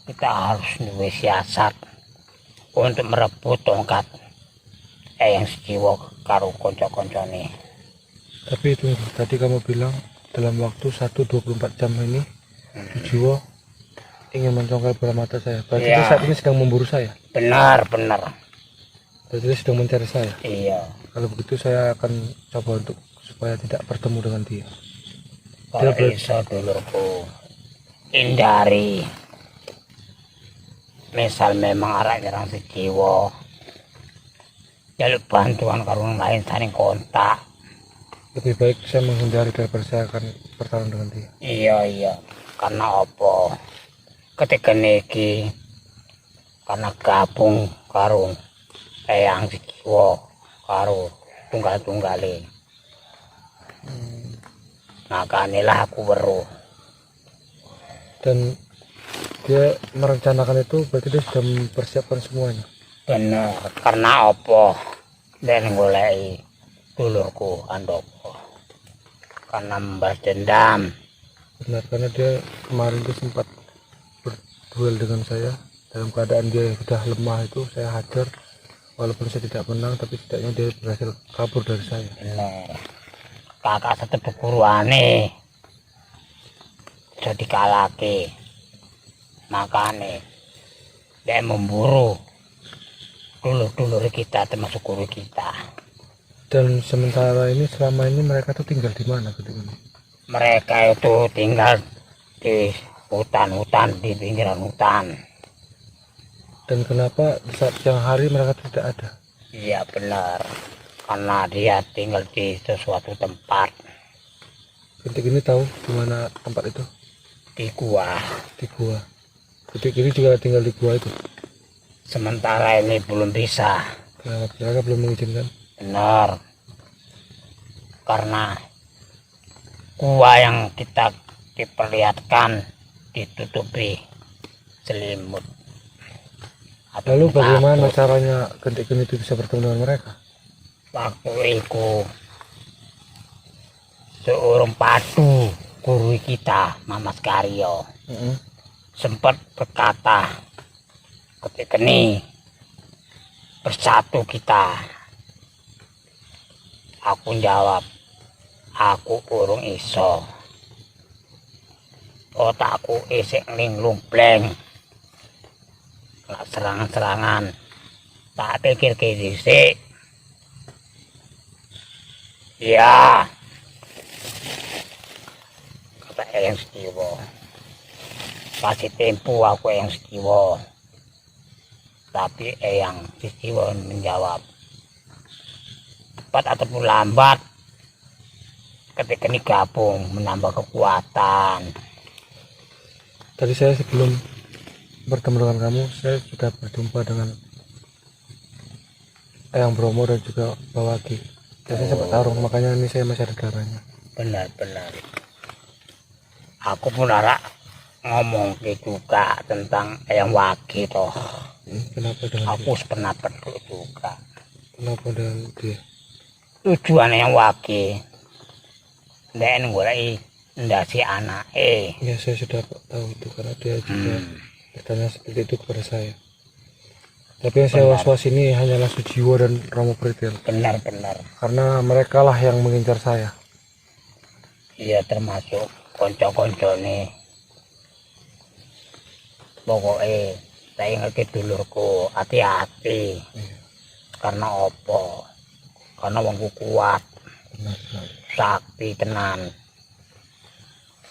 kita harus duwe siasat untuk merebut tongkat yang jiwa karo konco-koncone. Tapi itu tadi kamu bilang dalam waktu 1-24 jam ini Jiwo ingin mencongkel bola mata saya. Berarti Iya. dia saat ini sedang memburu saya. Benar. Berarti dia sedang mencari saya. Iya. Kalau begitu saya akan coba untuk supaya tidak bertemu dengan dia. Kalau Dia ber- iso dulurku hindari. Misal memang arah nyerang si jiwa, jaluk bantuan karun lain saling kontak. Lebih baik saya menghindari daripada saya akan bertarung dengan dia. Iya, karena apa? Ketika niki karena gabung karung eyang si jiwa karo tunggal-tunggale. Makanilah aku weruh. Dan dia merencanakan itu berarti dia sudah mempersiapkan semuanya. Bener, karena apa? Dan goleki dulurku Andoko. Karena membalas dendam. Benar, karena dia kemarin itu sempat berduel dengan saya dalam keadaan dia yang sudah lemah, itu saya hajar walaupun saya tidak menang, tapi setidaknya dia berhasil kabur dari saya. Bener. Kakak setepu kuruane jadi kalake. Makane dia memburu dulur-dulur kita termasuk guru kita. Dan sementara ini, selama ini mereka tuh tinggal di mana gitu ini? Mereka itu tinggal di hutan-hutan, di pinggiran hutan. Dan kenapa di saat siang hari mereka tidak ada? Iya benar, karena dia tinggal di sesuatu tempat Ketik ini tahu di mana tempat itu? di gua. Di gua. Ketik ini juga tinggal di gua itu. Sementara ini belum bisa. Kenapa mereka belum mengizinkan? Benar, karena gua yang kita diperlihatkan ditutupi selimut. Lalu bagaimana caranya Ketik ini itu bisa bertemu dengan mereka? Waktu itu seorang padu guru kita Mamas Karyo sempat berkata, ketika ini bersatu kita. Aku jawab, aku urung iso, otakku isik linglung bleng. Nak serangan-serangan tak pikir ke dhisik. Ya, kata Eyang Setiwo, kasih tempo aku Eyang Setiwo. Tapi Eyang Setiwo menjawab, cepat ataupun lambat ketika ini gabung menambah kekuatan. Tadi saya sebelum bertemu dengan kamu, saya sudah berjumpa dengan Eyang Bromo dan juga Bawagi. Saya sempat tarung, makanya ini saya masih ada darahnya. Benar-benar. Aku pun ada ngomong juga tentang Eyang Wagi toh. Kenapa dengan Aku pernah peduli juga. Kenapa dengan dia? Tujuan Eyang Wagi ndek goleki ndasi anake. Ya, saya sudah tahu itu karena dia juga bertanya seperti itu kepada saya. Tapi yang saya was-was ini hanyalah Sujiwo dan Romo Pritil. Benar-benar. Karena mereka lah yang mengincar saya. Iya, termasuk konco-konco nih. Pokoknya saya ngerti dulurku, hati-hati. Karena opo? Karena wongku kuat, Benar sekali. sakti tenan.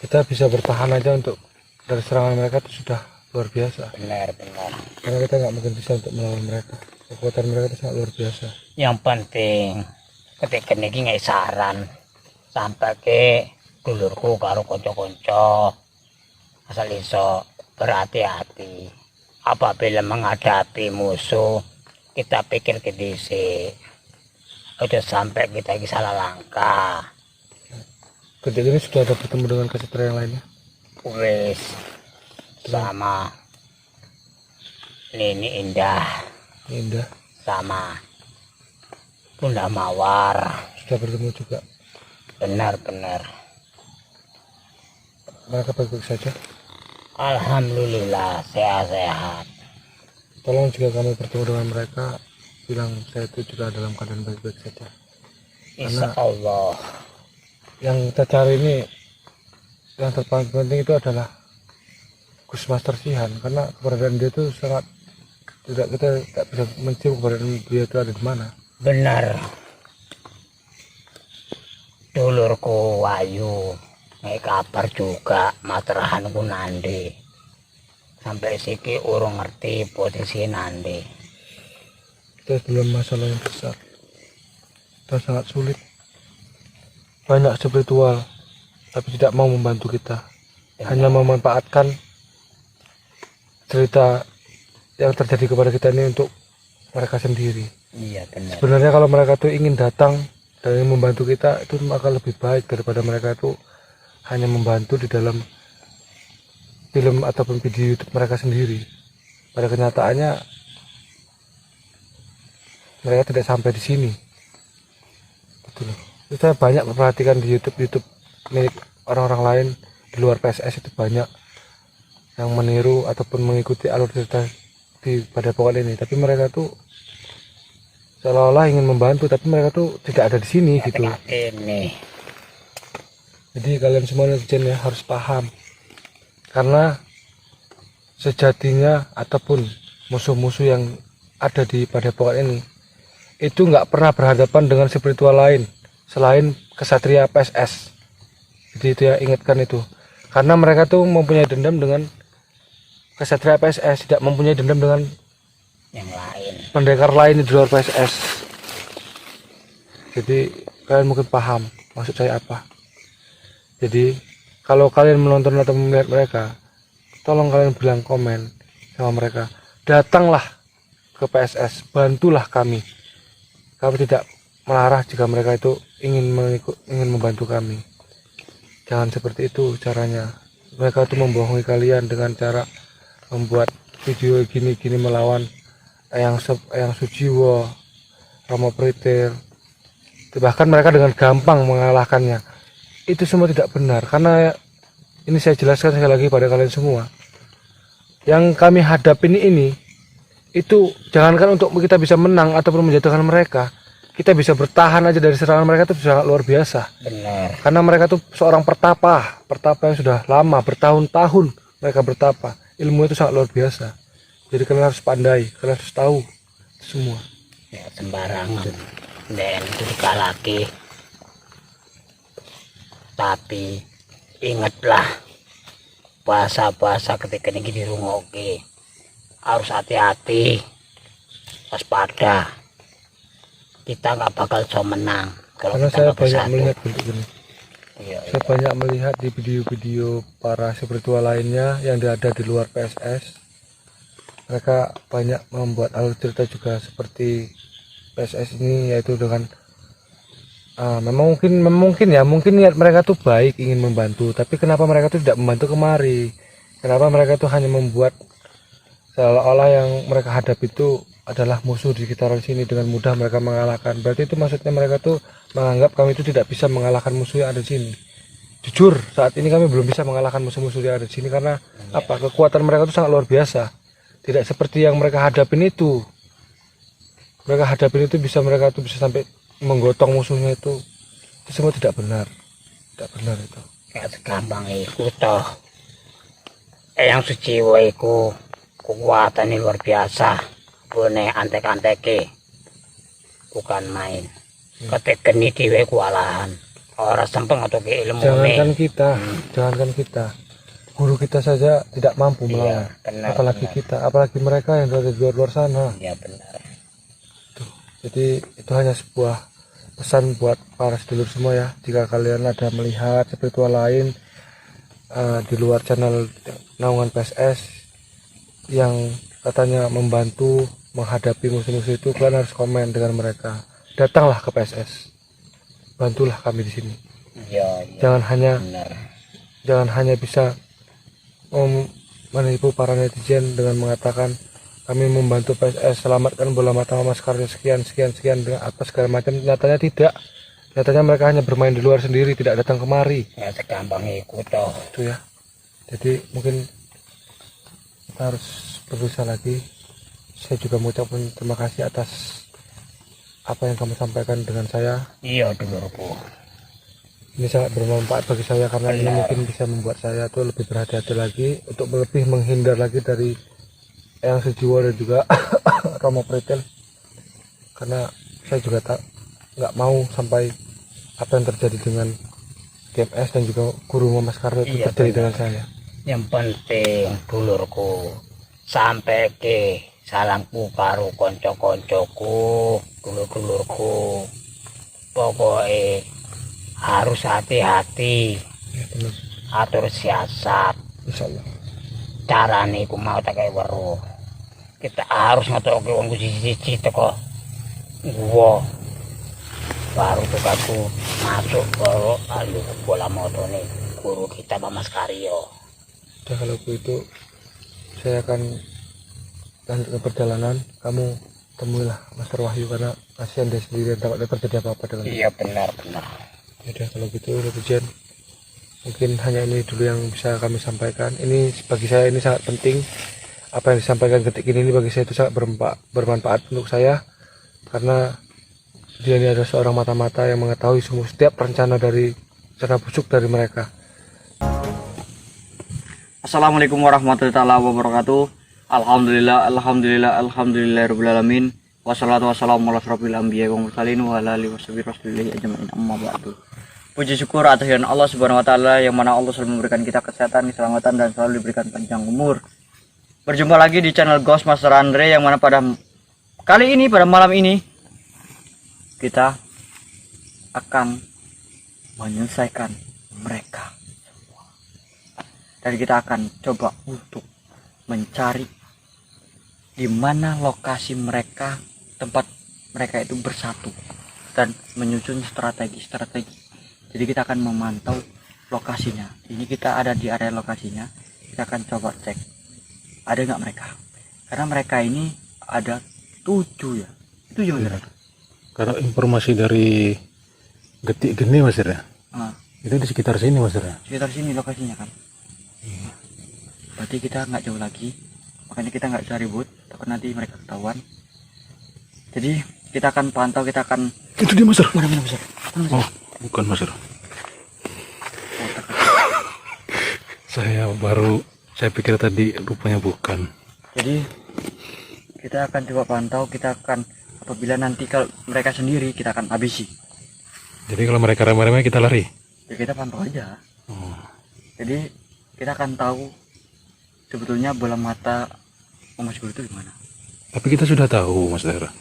Kita bisa bertahan aja untuk dari serangan mereka itu sudah luar biasa. Benar-benar. Karena kita nggak mungkin bisa untuk melawan mereka. Kekuatan mereka itu sangat luar biasa. Yang penting ketika niki nggak saran sampai ke dulurku karo konco-konco asal iso berhati-hati apabila menghadapi musuh. Kita pikir ke dhisik, udah sampai kita salah langkah. Ketika ini sudah ada bertemu dengan kesatria yang lainnya. Wis sama Nini Indah Indah sama Bunda Mawar. sudah bertemu juga. Benar-benar. Mereka baik-baik saja. Alhamdulillah sehat-sehat. Tolong jika kami bertemu dengan mereka, bilang saya itu juga dalam keadaan baik-baik saja. Insya Allah. Yang kita cari ini, yang terpaling penting itu adalah Gus Master Sihan, karena keberadaan dia itu sangat kita tidak bisa mencium keberadaan dia itu ada di mana. Benar. Dulurku Wayu Ngai kabar juga materahanku nandi. Sampai siki urung ngerti posisi nandi. Kita dalam masalah yang besar dan sangat sulit. Banyak spiritual tapi tidak mau membantu kita, hanya memanfaatkan cerita yang terjadi kepada kita ini untuk mereka sendiri. Iya benar. Sebenarnya kalau mereka tuh ingin datang dan ingin membantu kita, itu maka lebih baik daripada mereka itu hanya membantu di dalam film ataupun video YouTube mereka sendiri. Pada kenyataannya mereka tidak sampai di sini. Betul. Itu saya banyak memperhatikan di YouTube milik orang-orang lain di luar PSS, itu banyak yang meniru ataupun mengikuti alur cerita di Padepokan ini, tapi mereka tuh seolah-olah ingin membantu, tapi mereka tuh tidak ada di sini gitu. Ini Jadi kalian semua netizen ya harus paham, karena sejatinya ataupun musuh-musuh yang ada di Padepokan ini itu nggak pernah berhadapan dengan spiritual lain selain kesatria PSS. Jadi itu ya, ingatkan itu, karena mereka tuh mempunyai dendam dengan kesatria PSS, tidak mempunyai dendam dengan yang lain. pendekar lain di luar PSS. Jadi kalian mungkin paham maksud saya apa. Jadi kalau kalian menonton atau melihat mereka, tolong kalian bilang komen sama mereka, datanglah ke PSS, bantulah kami. Kami tidak melarang jika mereka itu ingin membantu kami. Jangan seperti itu caranya. Mereka itu membohongi kalian dengan cara membuat video gini-gini melawan Eyang Sujiwo, Rama Pritir. Bahkan mereka dengan gampang mengalahkannya. Itu semua tidak benar, karena ini saya jelaskan sekali lagi pada kalian semua. Yang kami hadapin ini itu jangankan untuk kita bisa menang ataupun menjatuhkan mereka, kita bisa bertahan aja dari serangan mereka itu sangat luar biasa. Benar. Karena mereka tuh seorang pertapa yang sudah lama, bertahun-tahun mereka bertapa. Ilmu itu sangat luar biasa. Jadi kalian harus pandai, kalian harus tahu itu semua. Ya sembarangan. Dan itu lagi. Tapi ingatlah, bahasa-bahasa ketika ini dirungoki harus hati-hati, waspada. Kita nggak bakal bisa menang kalau Karena kita saya nggak banyak bersatu. melihat bentuk ini. Iya, Saya banyak melihat di video-video para spiritual lainnya yang ada di luar PSS. Mereka banyak membuat alur cerita juga seperti PSS ini, yaitu dengan memang mungkin niat mereka tuh baik, ingin membantu, tapi kenapa mereka tuh tidak membantu kemari? Kenapa mereka tuh hanya membuat seolah-olah yang mereka hadapi itu adalah musuh di sekitaran sini, dengan mudah mereka mengalahkan? Berarti itu maksudnya mereka tuh menganggap kami itu tidak bisa mengalahkan musuh yang ada di sini. Jujur, saat ini kami belum bisa mengalahkan musuh-musuh yang ada di sini, karena apa? Kekuatan mereka itu sangat luar biasa. Tidak seperti yang mereka hadapin itu. Mereka hadapin itu mereka tuh bisa sampai menggotong musuhnya itu. Itu semua tidak benar. Tidak benar itu. Gak segampang itu toh. Eyang Sujiwo iku kekuatannya luar biasa. Bone antek-anteke bukan main. Ketika ini dhewe kualahan. Orang sempeng atau ke ilmu Jangankan kita. Guru kita saja tidak mampu melawan. benar, Apalagi kita, apalagi mereka yang ada di luar sana. Iya benar. Jadi itu hanya sebuah pesan buat para sedulur semua ya. Jika kalian ada melihat spiritual lain di luar channel Naungan PSS yang katanya membantu menghadapi musuh-musuh itu, kalian harus komen dengan mereka. Datanglah ke PSS, bantulah kami di sini. Iya. Jangan hanya bisa menipu para netizen dengan mengatakan kami membantu PSS, selamatkan bola mata Mas Karyo sekian dengan apa segala macam. Nyatanya tidak. Nyatanya mereka hanya bermain di luar sendiri, tidak datang kemari. Ya segampang itu toh. Itu ya. Jadi mungkin kita harus berusaha lagi. Saya juga mengucapkan terima kasih atas apa yang kamu sampaikan dengan saya. Iya dulurku. Ini sangat bermanfaat bagi saya, karena ini mungkin bisa membuat saya tuh lebih berhati-hati lagi untuk lebih menghindar lagi dari Eyang Sujiwo dan juga Rama Pritil, karena saya juga nggak mau sampai apa yang terjadi dengan GMS dan juga guru Mas Karno itu Iya, terjadi benar. dengan saya. Yang penting dulurku sampai ke salamku karo konco-koncoku, dulur-dulurku. Pokoknya harus hati-hati, Ya benar. atur siasat. Insyaallah. Carane iku mau tak kayak weruh. Kita harus ngetoke wong siji-siji teko gua. Baru tugasku masuk ke alu bola motone guru kita Pak Mas Karyo. Dan kalau begitu saya akan lanjut ke perjalanan. Kamu temuilah Master Wahyu karena kasihan dia sendirian, takutnya terjadi apa-apa dengan dia. Iya benar. Ya udah, kalau gitu netizen, mungkin hanya ini dulu yang bisa kami sampaikan. Ini bagi saya ini sangat penting. Apa yang disampaikan ketik ini bagi saya itu sangat bermanfaat untuk saya, karena dia ini adalah seorang mata-mata yang mengetahui semua setiap rencana busuk dari mereka. Assalamualaikum warahmatullahi wabarakatuh. Alhamdulillahirobbilalamin. Wassalatu wassalamu ala asyrofil anbiya'i wal mursalin wa ala alihi washabihi ajmain, amma ba'du. Puji syukur atas kehadiran Allah Subhanahu wa taala, yang mana Allah selalu memberikan kita kesehatan, keselamatan, dan selalu diberikan panjang umur. Berjumpa lagi di channel Ghost Master Andre, yang mana pada kali ini, pada malam ini, kita akan menyelesaikan mereka semua. Dan kita akan coba untuk mencari di mana lokasi mereka, tempat mereka itu bersatu, dan menyusun strategi. Jadi kita akan memantau lokasinya. Ini kita ada di area lokasinya. Kita akan coba cek ada nggak mereka. Karena mereka ini ada 7 ya. 7 Mas. Kalau informasi dari Getik Geni Mas ya, Nah, itu di sekitar sini Mas ya. sekitar sini lokasinya kan. Berarti kita nggak jauh lagi. Makanya kita nggak usah ribut, takut nanti mereka ketahuan. Jadi kita akan pantau, kita akan Itu dia Mas. mana Mas? Oh, bukan Mas. Saya pikir tadi rupanya bukan. Jadi kita akan coba pantau, kita akan apabila nanti kalau mereka sendiri kita akan habisi. Jadi kalau mereka rame-rame kita lari. Ya kita pantau aja. Oh. Jadi kita akan tahu sebetulnya bola mata Mas Guru itu gimana. Tapi kita sudah tahu Mas Dara.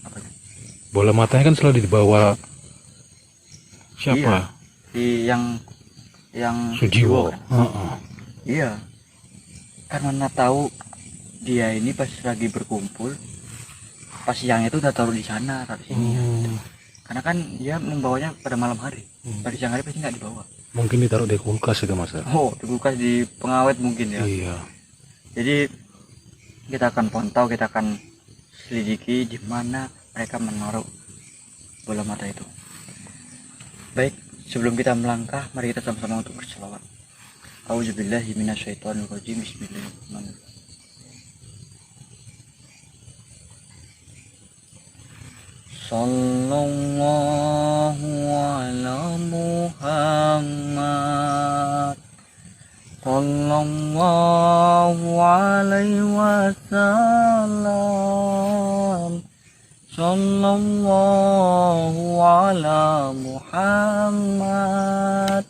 Apa itu? Bola matanya kan selalu dibawa siapa? Di yang Sujiwo. kan? Heeh. Iya. Karena tahu dia ini pas lagi berkumpul, pas siang itu udah taruh di sana, taruh sini. Ya. Karena kan dia membawanya pada malam hari. Pada siang hari pasti nggak dibawa. Mungkin ditaruh di kulkas itu Mas. Oh, di kulkas, di pengawet mungkin ya. Iya. Jadi kita akan pantau, kita akan selidiki di mana mereka menaruh bola mata itu. Baik, sebelum kita melangkah, mari kita sama-sama untuk berselawat. Auzubillahi minasyaitonirrajim. Bismillahirrahmanirrahim. Sallallahu ala Muhammad, sallallahu alaihi wasallam, sallallahu ala Muhammad,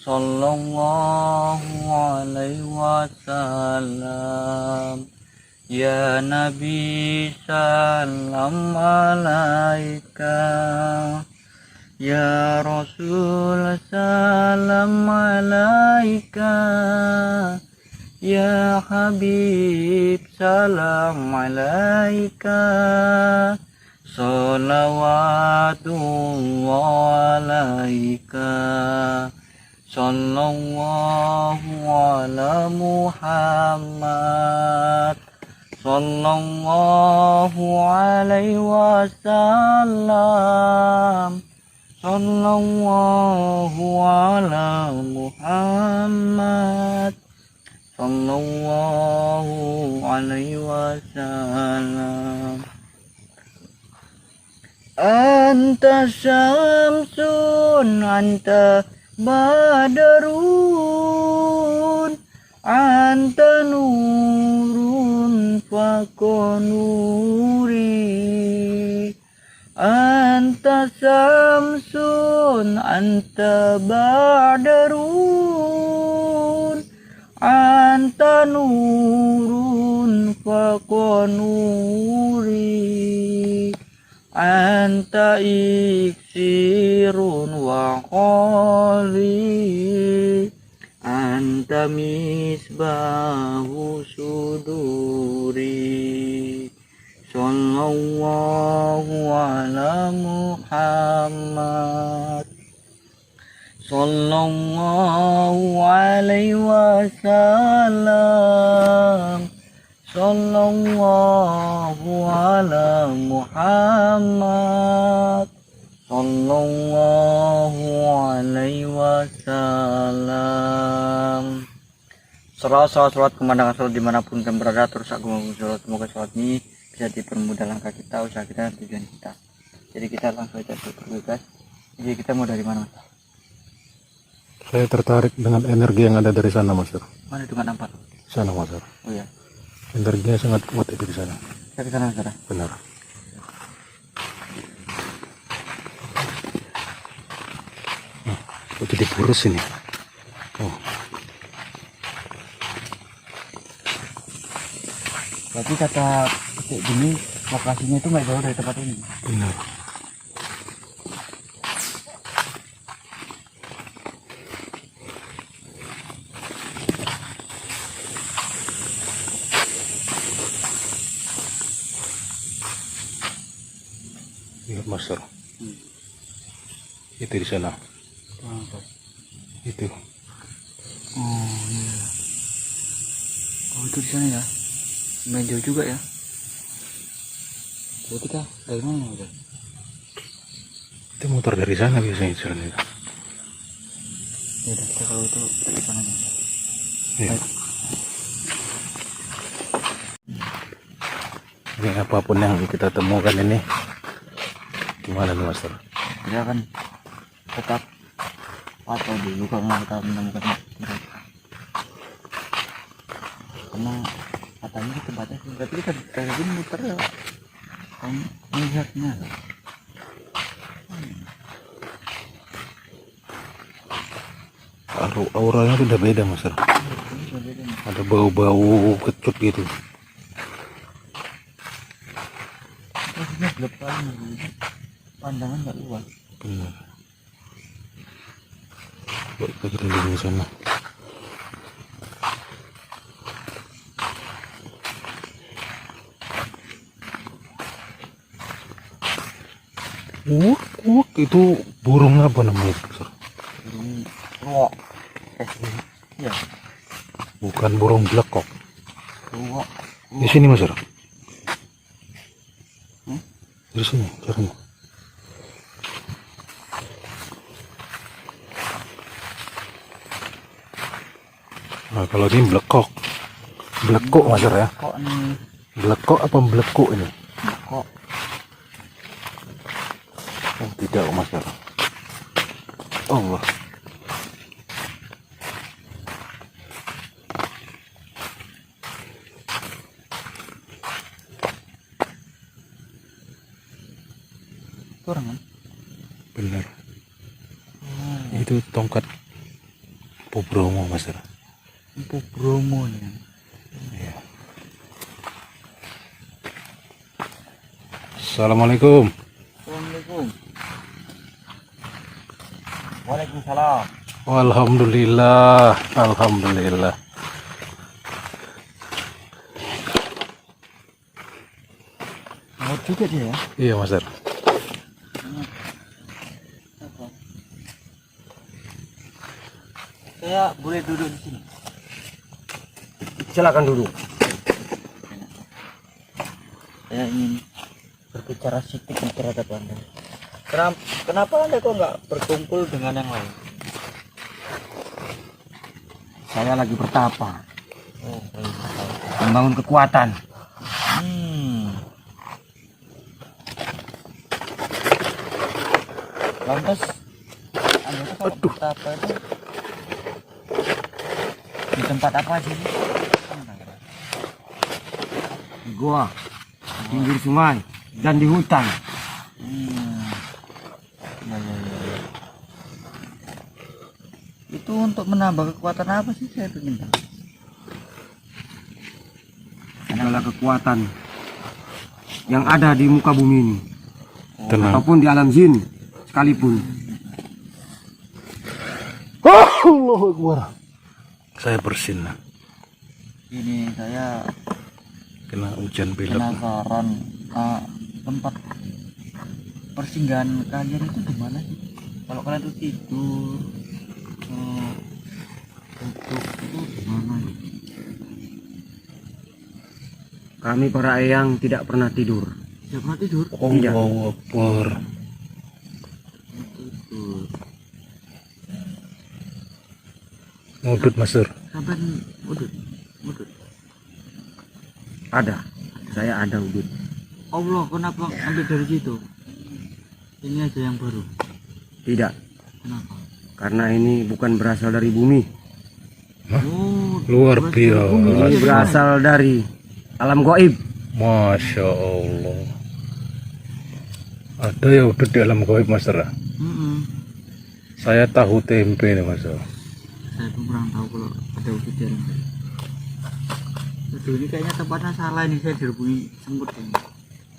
sallallahu alaihi wasallam. Ya Nabi salam alaika, ya Rasul salam alaika, ya Habib salam alaika, salawatullah alaika, sallallahu ala Muhammad, sallallahu alaihi wasallam, sallallahu ala Muhammad, sallallahu alaihi wasallam. Anta syamsun, anta badarun, anta nurun faqo nuri, anta samsun anta badarun anta nurun faqanuri anta iksirun wa qali anta misbahu suduri sallallahu ala Muhammad sallallahu alaihi wasallam sallallahu ala Muhammad sallallahu alaihi wasallam. Salat kemandangan salat dimanapun kalian berada, terus aku mau salat, semoga salat ini bisa dipermudah langkah kita, usaha kita, dan tujuan kita. Jadi kita langsung saja bergegas. Jadi kita mau dari mana, Mas? Saya tertarik dengan energi yang ada dari sana, Mas. Mana dengan nampak? Sana, Mas. Oh ya, Energinya sangat kuat itu di sana. kita ke sana, saudara. Benar. Oh, jadi kurus ini. Oh, Berarti kata titik gini lokasinya itu nggak jauh dari tempat ini. benar. Lihat, Mas. Itu di sana. Itu. Oh iya. Oh itu di sana ya. Main jauh juga ya. Jadi kita dari mana, Mas? Itu motor dari sana biasanya di sana. Ya udah, kita kalau itu kita di sana aja. Iya. Ini apapun yang kita temukan ini, gimana nih, Mas? Kita akan tetap atau dulu kalau kita menemukan mereka. Karena katanya di tempatnya sih, berarti kita kayak gini muter ya. Kamu melihatnya. Auranya tuh udah beda, Mas. Ada bau-bau kecut gitu. Posisinya gelap kali, pandangan nggak luas. Benar. Baik, kita di sana. Itu burung apa namanya, Mas? Burung ruok. Ya, Bukan burung blekok. ruok. Di sini, Mas. Di sini, caranya. Nah, kalau ini blekok. Blekok, Mas, ya. Kok nih? Blekok apa blekuk ini? Kok Oh, tidak, Mas. Allah. kurang kan? Benar. Itu tongkat Empu Bromo, Mas. Empu Bromo ya. Iya. Assalamualaikum. Assalamualaikum. Waalaikumsalam. Alhamdulillah, alhamdulillah. Laut juga dia ya? Iya, Mas. Saya boleh duduk di sini. Silakan duduk. Saya ingin berbicara sedikit terhadap Anda. Kenapa Anda kok nggak berkumpul dengan yang lain? Saya lagi bertapa, Oh, membangun kekuatan. Lantas Anda tuh kalau bertapa itu di tempat apa sih? Di gua, di pinggir sungai, dan di hutan. Itu untuk menambah kekuatan apa sih, saya ingin tahu. Segala kekuatan yang ada di muka bumi ini Tenang. ataupun di alam jin sekalipun. Allahu Akbar. Saya bersin. Ini saya Kena hujan pilek. penasaran, tempat persinggahan kalian itu di mana sih? Kalau kalian tuh tidur, duduk itu di mana? Kami para eyang tidak pernah tidur. Tidak pernah tidur. Allahu Akbar. Ngudut Masur. Sampai udut. Ada, saya ada udut. Allah, kenapa ambil dari situ? Ini aja yang baru. Tidak, Kenapa? karena ini bukan berasal dari bumi. Oh, Luar Ini biasa. berasal dari alam gaib. Masya Allah. Ada ya udah di alam gaib Mas Ra. Saya tahu tempe nih Mas Ra. Saya tuh kurang tahu kalau ada udut di alam gaib. Aduh, ini kayaknya tempatnya salah ini, saya dihubungi semut ini.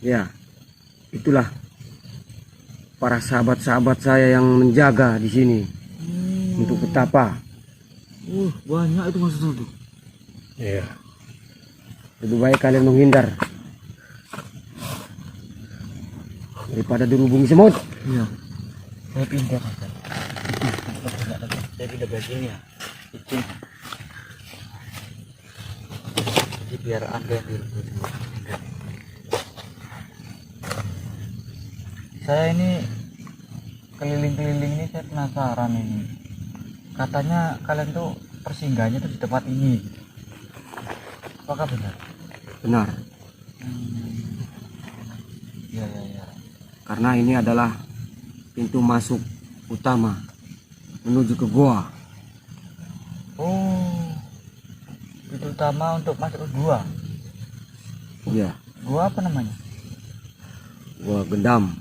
Ya, itulah para sahabat-sahabat saya yang menjaga di sini untuk betapa. Banyak itu maksudnya tuh. Iya. Lebih baik kalian menghindar daripada dirubungi semut. Iya. Saya pindah aja. Saya pindah ke sini ya. Izin. Jadi biar Anda yang dirubut. Saya ini keliling-keliling ini saya penasaran ini. Katanya kalian tuh persinggahannya tuh di tempat ini. Apakah benar? Benar, Ya. karena ini adalah pintu masuk utama menuju ke goa. Oh, itu utama untuk masuk ke gua. Ya, Gua apa namanya? goa gendam.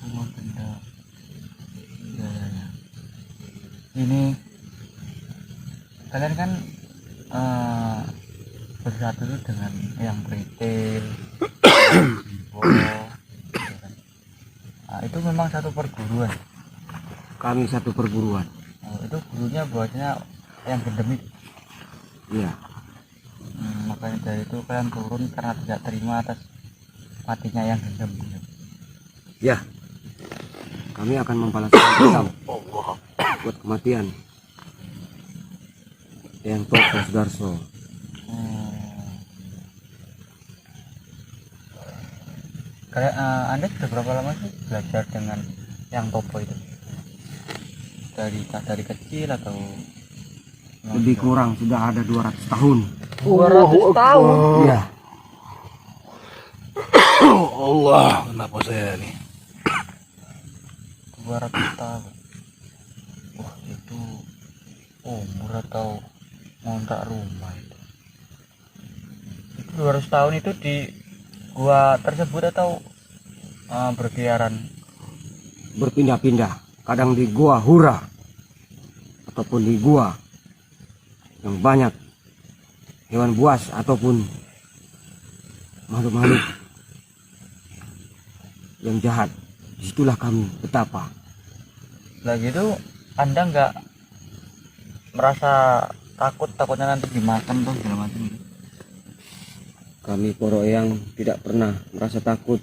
Gua benda. Ya. Ini kalian kan bersatu tuh dengan yang retail, itu memang satu perguruan. Kami satu perguruan. Itu gurunya buatnya yang gendemik. Ya, Makanya dari itu kalian turun karena tidak terima atas matinya yang gendem. ya, kami akan membalaskan dendam buat kematian yang Toko Sudarso. Kalian, Anda sudah berapa lama sih belajar dengan yang Topo itu? Dari kecil atau Lebih kurang sudah ada 200 tahun. 200 tahun? Iya. Allah, kenapa saya nih? 200 tahun. Wah, itu umur atau ngontrak rumah itu. 200 tahun itu di gua tersebut atau berkeliaran? Berpindah-pindah, kadang di gua Hura ataupun di gua yang banyak hewan buas ataupun makhluk-makhluk yang jahat. Disitulah kami betapa. Lagi itu Anda nggak merasa takutnya nanti dimakan tuh segala macam gitu? Kami Poro Eyang tidak pernah merasa takut.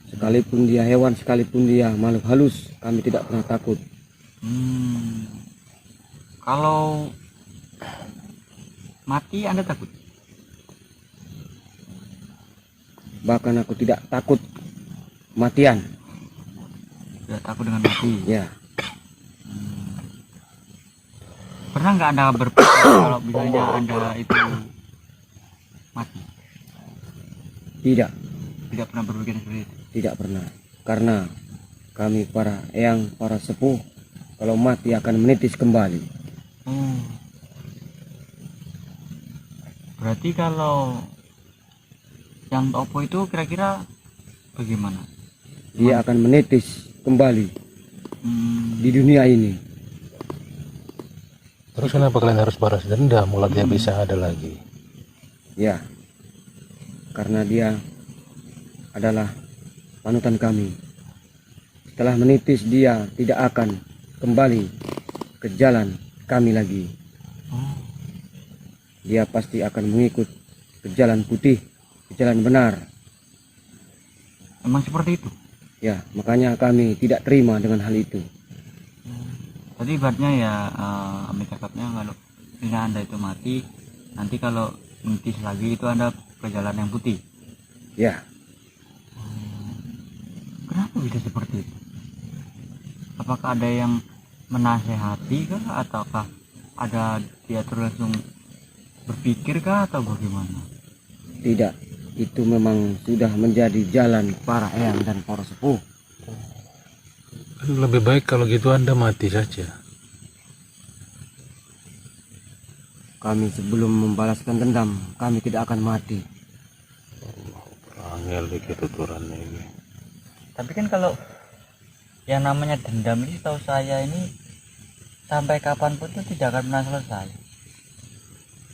Sekalipun dia hewan, sekalipun dia makhluk halus, kami tidak pernah takut. Kalau mati Anda takut? Bahkan aku tidak takut kematian. Tidak takut dengan mati. Ya, Pernah nggak Anda berpikir kalau misalnya Anda itu mati? tidak, Tidak pernah berpikir seperti itu. tidak pernah. Karena kami para eyang, para sepuh, kalau mati akan menitis kembali. Berarti kalau yang Topo itu kira-kira bagaimana? Dia akan menitis kembali di dunia ini. Terus kenapa kalian harus balas dendam mulai dia bisa ada lagi? Ya, karena dia adalah panutan kami. Setelah menitis dia tidak akan kembali ke jalan kami lagi. Dia pasti akan mengikut ke jalan putih, ke jalan benar. Emang seperti itu? Ya, makanya kami tidak terima dengan hal itu. Tadi ibaratnya ya Amit cakapnya kalau bila Anda itu mati, nanti kalau mentis lagi itu Anda ke jalan yang putih. Ya, Kenapa bisa seperti itu? Apakah ada yang menasehati kah, ataukah ada dia terus langsung berpikir kah, atau bagaimana? tidak. Itu memang sudah menjadi jalan para eyang dan para sepuh. Lebih baik kalau gitu Anda mati saja. Kami sebelum membalaskan dendam, kami tidak akan mati. Angel dikit tuturannya ini. Tapi kan kalau yang namanya dendam ini, tahu saya ini sampai kapanpun itu tidak akan pernah selesai.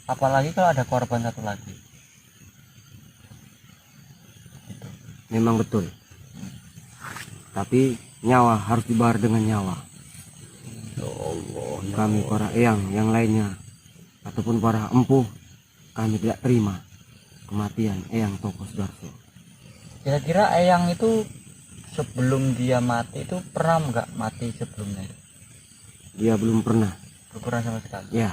Apalagi kalau ada korban satu lagi. Memang betul. Tapi nyawa harus dibayar dengan nyawa. Ya Allah. Kami para eyang yang lainnya ataupun para empuh, kami tidak terima kematian Eyang Toko Sudarso. Kira-kira Eyang itu sebelum dia mati itu pernah nggak mati sebelumnya? Dia belum pernah. Belum pernah sama sekali. Ya,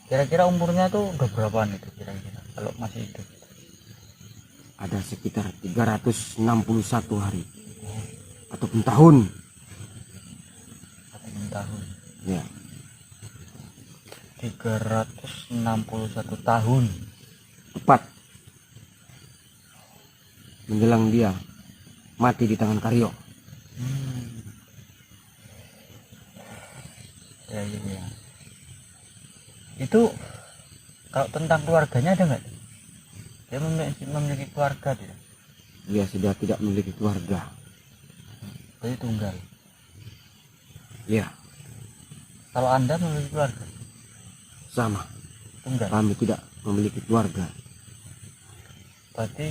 Kira-kira umurnya tuh udah berapaan itu kira-kira kalau masih hidup? ada sekitar 361 hari ataupun tahun. 1 tahun. Ya, 361 tahun. tepat menjelang dia mati di tangan Karyo. Ya, iya. Itu kalau tentang keluarganya ada nggak? Dia memiliki keluarga dia. Dia sudah tidak memiliki keluarga. Jadi tunggal. Ya, Kalau Anda memiliki keluarga, sama. tunggal. Kami tidak memiliki keluarga. Berarti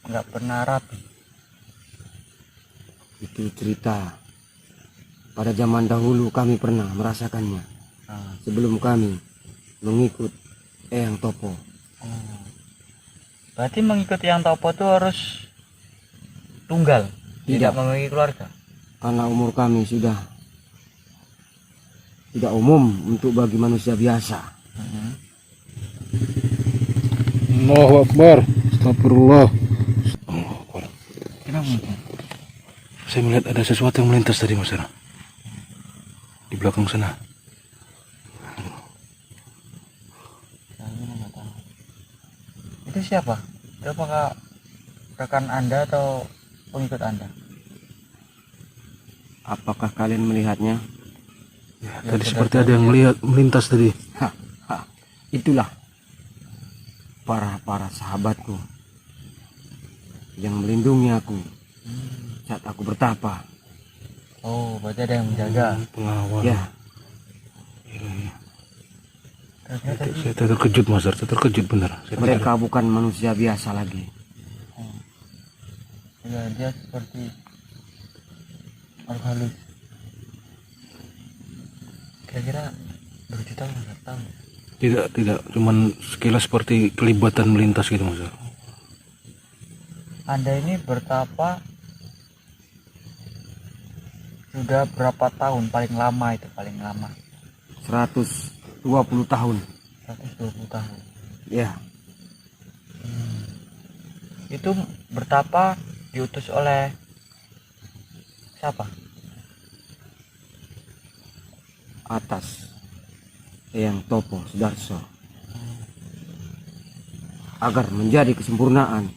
nggak pernah rapi. Itu cerita pada zaman dahulu kami pernah merasakannya. Sebelum kami mengikut Eyang Topo. Berarti mengikuti yang Topo itu harus tunggal, tidak memiliki keluarga. Karena umur kami sudah tidak umum untuk bagi manusia biasa. Allahu Akbar. Astagfirullah. Allahu Akbar. Kenapa? Saya melihat ada sesuatu yang melintas tadi Mas Ara. Di belakang sana. Itu siapa? Itu apakah rekan Anda atau pengikut Anda? Apakah kalian melihatnya? Ya, tadi seperti ada yang melihat melintas tadi. Itulah para sahabatku yang melindungi aku saat aku bertapa. Oh, berarti ada yang menjaga. Pengawal. Ya, Saya terkejut Mas Ara, saya terkejut benar. mereka bukan manusia biasa lagi. Ya, dia seperti makhluk halus. Kira-kira berjuta nggak tahu. Tidak, cuman sekilas seperti kelibatan melintas gitu Mas Ara. Anda ini bertapa sudah berapa tahun paling lama itu paling lama? 120 tahun. 120 tahun. Ya, Itu bertapa diutus oleh siapa? atas Eyang Topo Sudarso. Agar menjadi kesempurnaan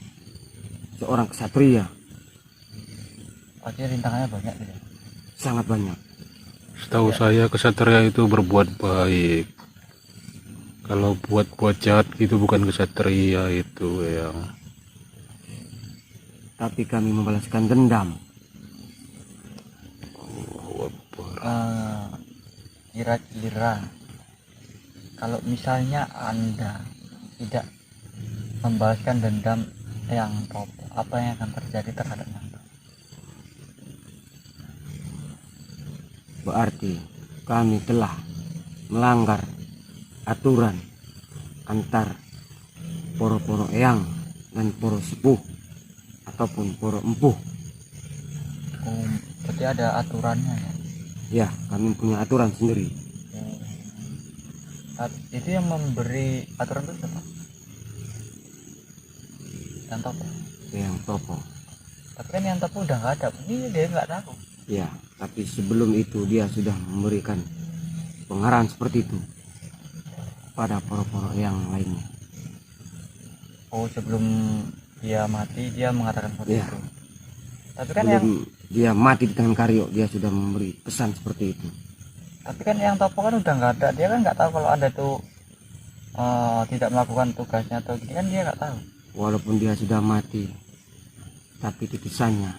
seorang ksatria. Pasti rintangannya banyak gitu. Sangat banyak. Setahu saya kesatria itu berbuat baik. Kalau buat jahat itu bukan kesatria itu yang. Tapi kami membalaskan dendam. Allahu Akbar. Kira-kira kalau misalnya Anda tidak membalaskan dendam Eyang Topo, apa yang akan terjadi terhadap Anda? Berarti kami telah melanggar aturan antar poro-poro eyang dan poro sepuh ataupun poro empuh. Oh, berarti ada aturannya ya? Ya, kami punya aturan sendiri. Itu yang memberi aturan itu siapa? Yang Topo. Eyang Topo. Tapi kan yang Topo udah nggak ada, ini dia nggak tahu. Ya, tapi sebelum itu dia sudah memberikan pengarahan seperti itu pada poro-poro eyang lainnya. Oh, sebelum dia mati dia mengatakan seperti Ya. itu. Tapi kan yang Sebelum dia mati di tangan Karyo, dia sudah memberi pesan seperti itu. yang Topo kan udah nggak ada, dia kan nggak tahu kalau Anda itu tidak melakukan tugasnya atau gini kan dia nggak tahu. Walaupun dia sudah mati, tapi titisannya,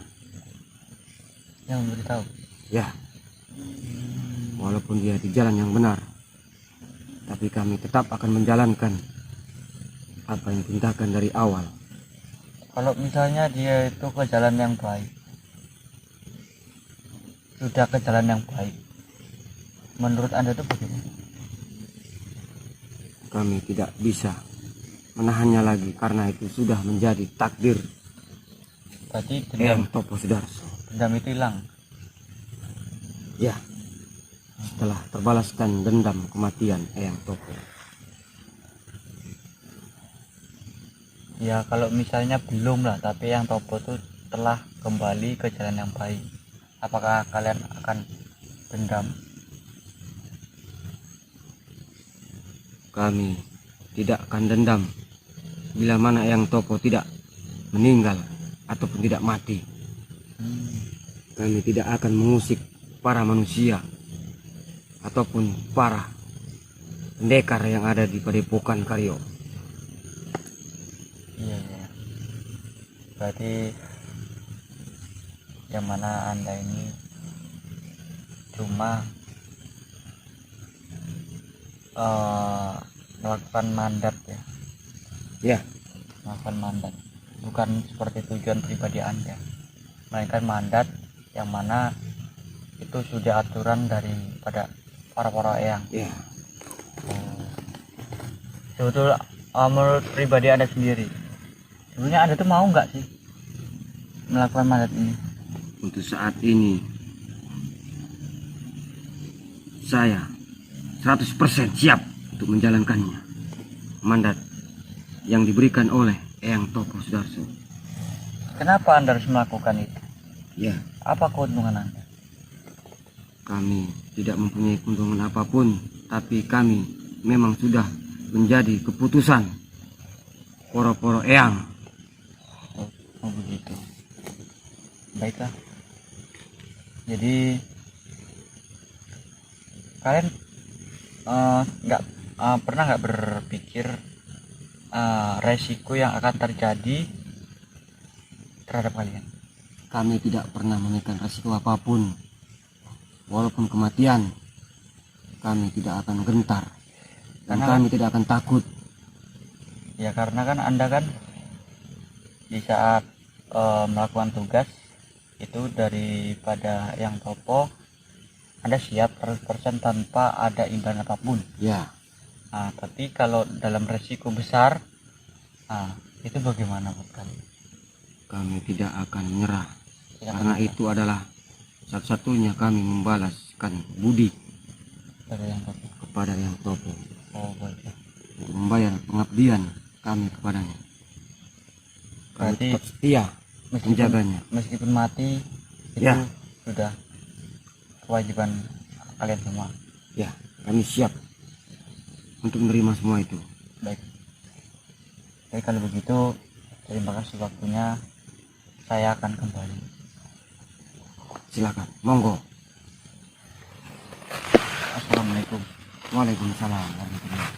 Yang memberitahu. ya, walaupun dia di jalan yang benar, tapi kami tetap akan menjalankan apa yang tindakan dari awal. Kalau misalnya dia itu ke jalan yang baik, sudah ke jalan yang baik, menurut Anda itu bagaimana? Kami tidak bisa menahannya lagi karena itu sudah menjadi takdir Berarti Eyang dendam, Topo Sudarso. dendam itu hilang. Ya, setelah terbalaskan dendam kematian Eyang Topo. Ya kalau misalnya belum lah, tapi yang Topo itu telah kembali ke jalan yang baik, apakah kalian akan dendam? Kami tidak akan dendam bila mana Eyang Topo tidak meninggal ataupun tidak mati. Kami tidak akan mengusik para manusia ataupun para pendekar yang ada di Padepokan Karyo. Iya, iya. Berarti yang mana Anda ini cuma melakukan mandat ya, Ya, melakukan mandat, bukan seperti tujuan pribadi Anda, melainkan mandat yang mana itu sudah aturan daripada para eyang. ya. Sebetulnya menurut pribadi Anda sendiri, sebenarnya Anda tuh mau nggak sih melakukan mandat ini? Untuk saat ini saya 100% siap untuk menjalankannya. Mandat yang diberikan oleh Eyang Topo Sudarso. Kenapa Anda harus melakukan itu? Ya, Apa keuntungan Anda? kami tidak mempunyai keuntungan apapun, tapi kami memang sudah menjadi keputusan poro-poro eyang. Oh begitu. Baiklah. Jadi kalian nggak pernah nggak berpikir resiko yang akan terjadi terhadap kalian? Kami tidak pernah menekan resiko apapun. Walaupun kematian, kami tidak akan gentar. Dan Karena kami tidak akan takut. Ya karena kan Anda kan di saat melakukan tugas itu daripada yang Topo, Anda siap 100% tanpa ada imbalan apapun. Ya, Nah, tapi kalau dalam resiko besar, itu bagaimana buat kalian? kami tidak akan menyerah. Tidak Karena akan itu adalah satu-satunya kami membalaskan budi dari yang Topo. kepada Eyang Topo. Oh baiklah. Untuk membayar pengabdian kami kepadanya. Kami Berarti tetap setia menjaganya. meskipun mati itu Ya. sudah kewajiban kalian semua. Ya, kami siap untuk menerima semua itu. Baik. Jadi kalau begitu terima kasih waktunya. Saya akan kembali. Silakan, monggo. Assalamualaikum. Waalaikumsalam warahmatullahi.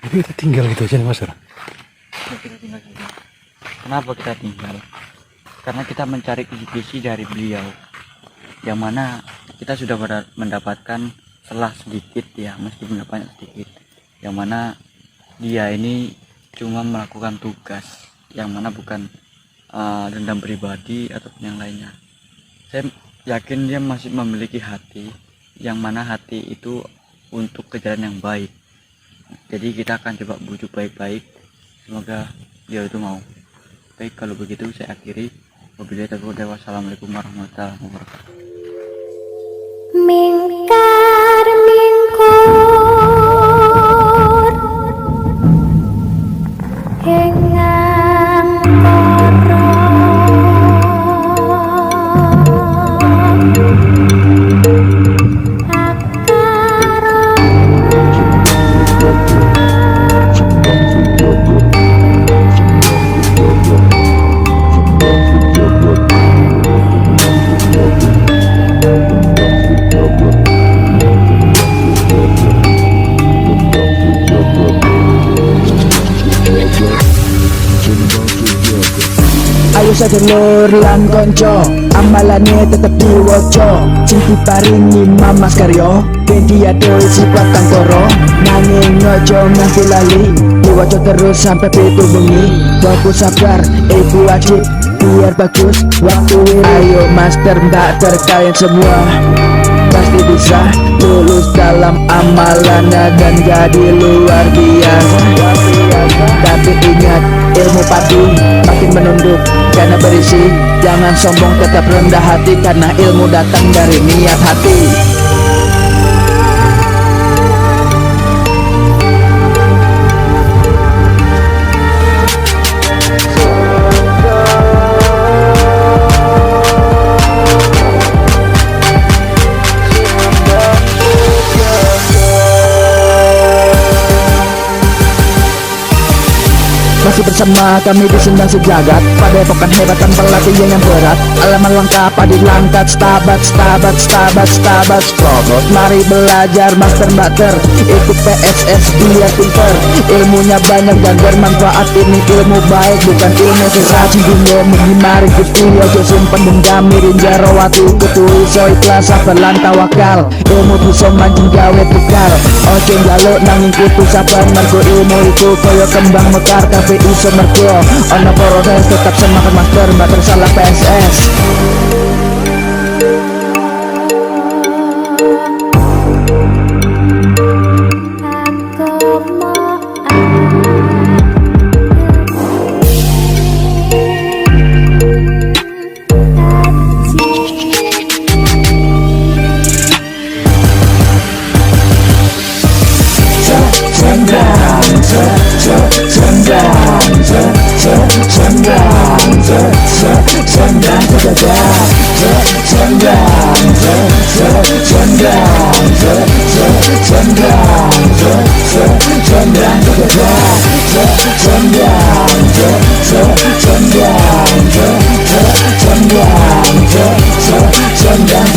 Jadi kita tinggal gitu aja nih Mas. Kita tinggal saja. Kenapa kita tinggal? karena kita mencari kisi-kisi dari beliau, yang mana kita sudah mendapatkan celah sedikit ya, meskipun banyak sedikit, yang mana dia ini cuma melakukan tugas yang mana bukan dendam pribadi ataupun yang lainnya. Saya yakin dia masih memiliki hati, yang mana hati itu untuk ke jalan yang baik. Jadi kita akan coba bujuk baik-baik, semoga dia itu mau. Baik, kalau begitu saya akhiri. Wabillahi taufiq. Wassalamualaikum warahmatullahi wabarakatuh. Mingkar mingkur hengang ayo sedulur lan konco, amalane tetep diwoco, sing diparingi Mamas Karyo, ben diadol sifat tangkoro, nanging ojo nganti lali, diwoco terus sampai pitu bengi, fokus sabar, ibu wajib, biar bagus waktu ini. Ayo master mbak kalian semua pasti bisa lulus dalam amalannya dan jadi luar biasa. Tapi ingat, ilmu padi makin menunduk karena berisi. Jangan sombong, tetap rendah hati karena ilmu datang dari niat hati. Masih bersama kami di Sendang Sejagat, pada epokan hebat tanpa latihan yang berat. Alaman lengkap padi langkat, stabat Strobot. Mari belajar master mater, ikut PSS biar pinter. Ilmunya banyak dan bermanfaat, ini ilmu baik bukan ilmu sesat. Jingo menghimari gusti, ojo simpen dendam miring jarawati ketui. So ikhlas sabar lan tawakal, ilmu bisa mancing gawe tukar. Ojo njaluk nanging kudu sabar, mergo ilmu itu koyo kembang mekar. Kafe iso mergo ono proses, tetap semangat master mater salah PSS. Sendang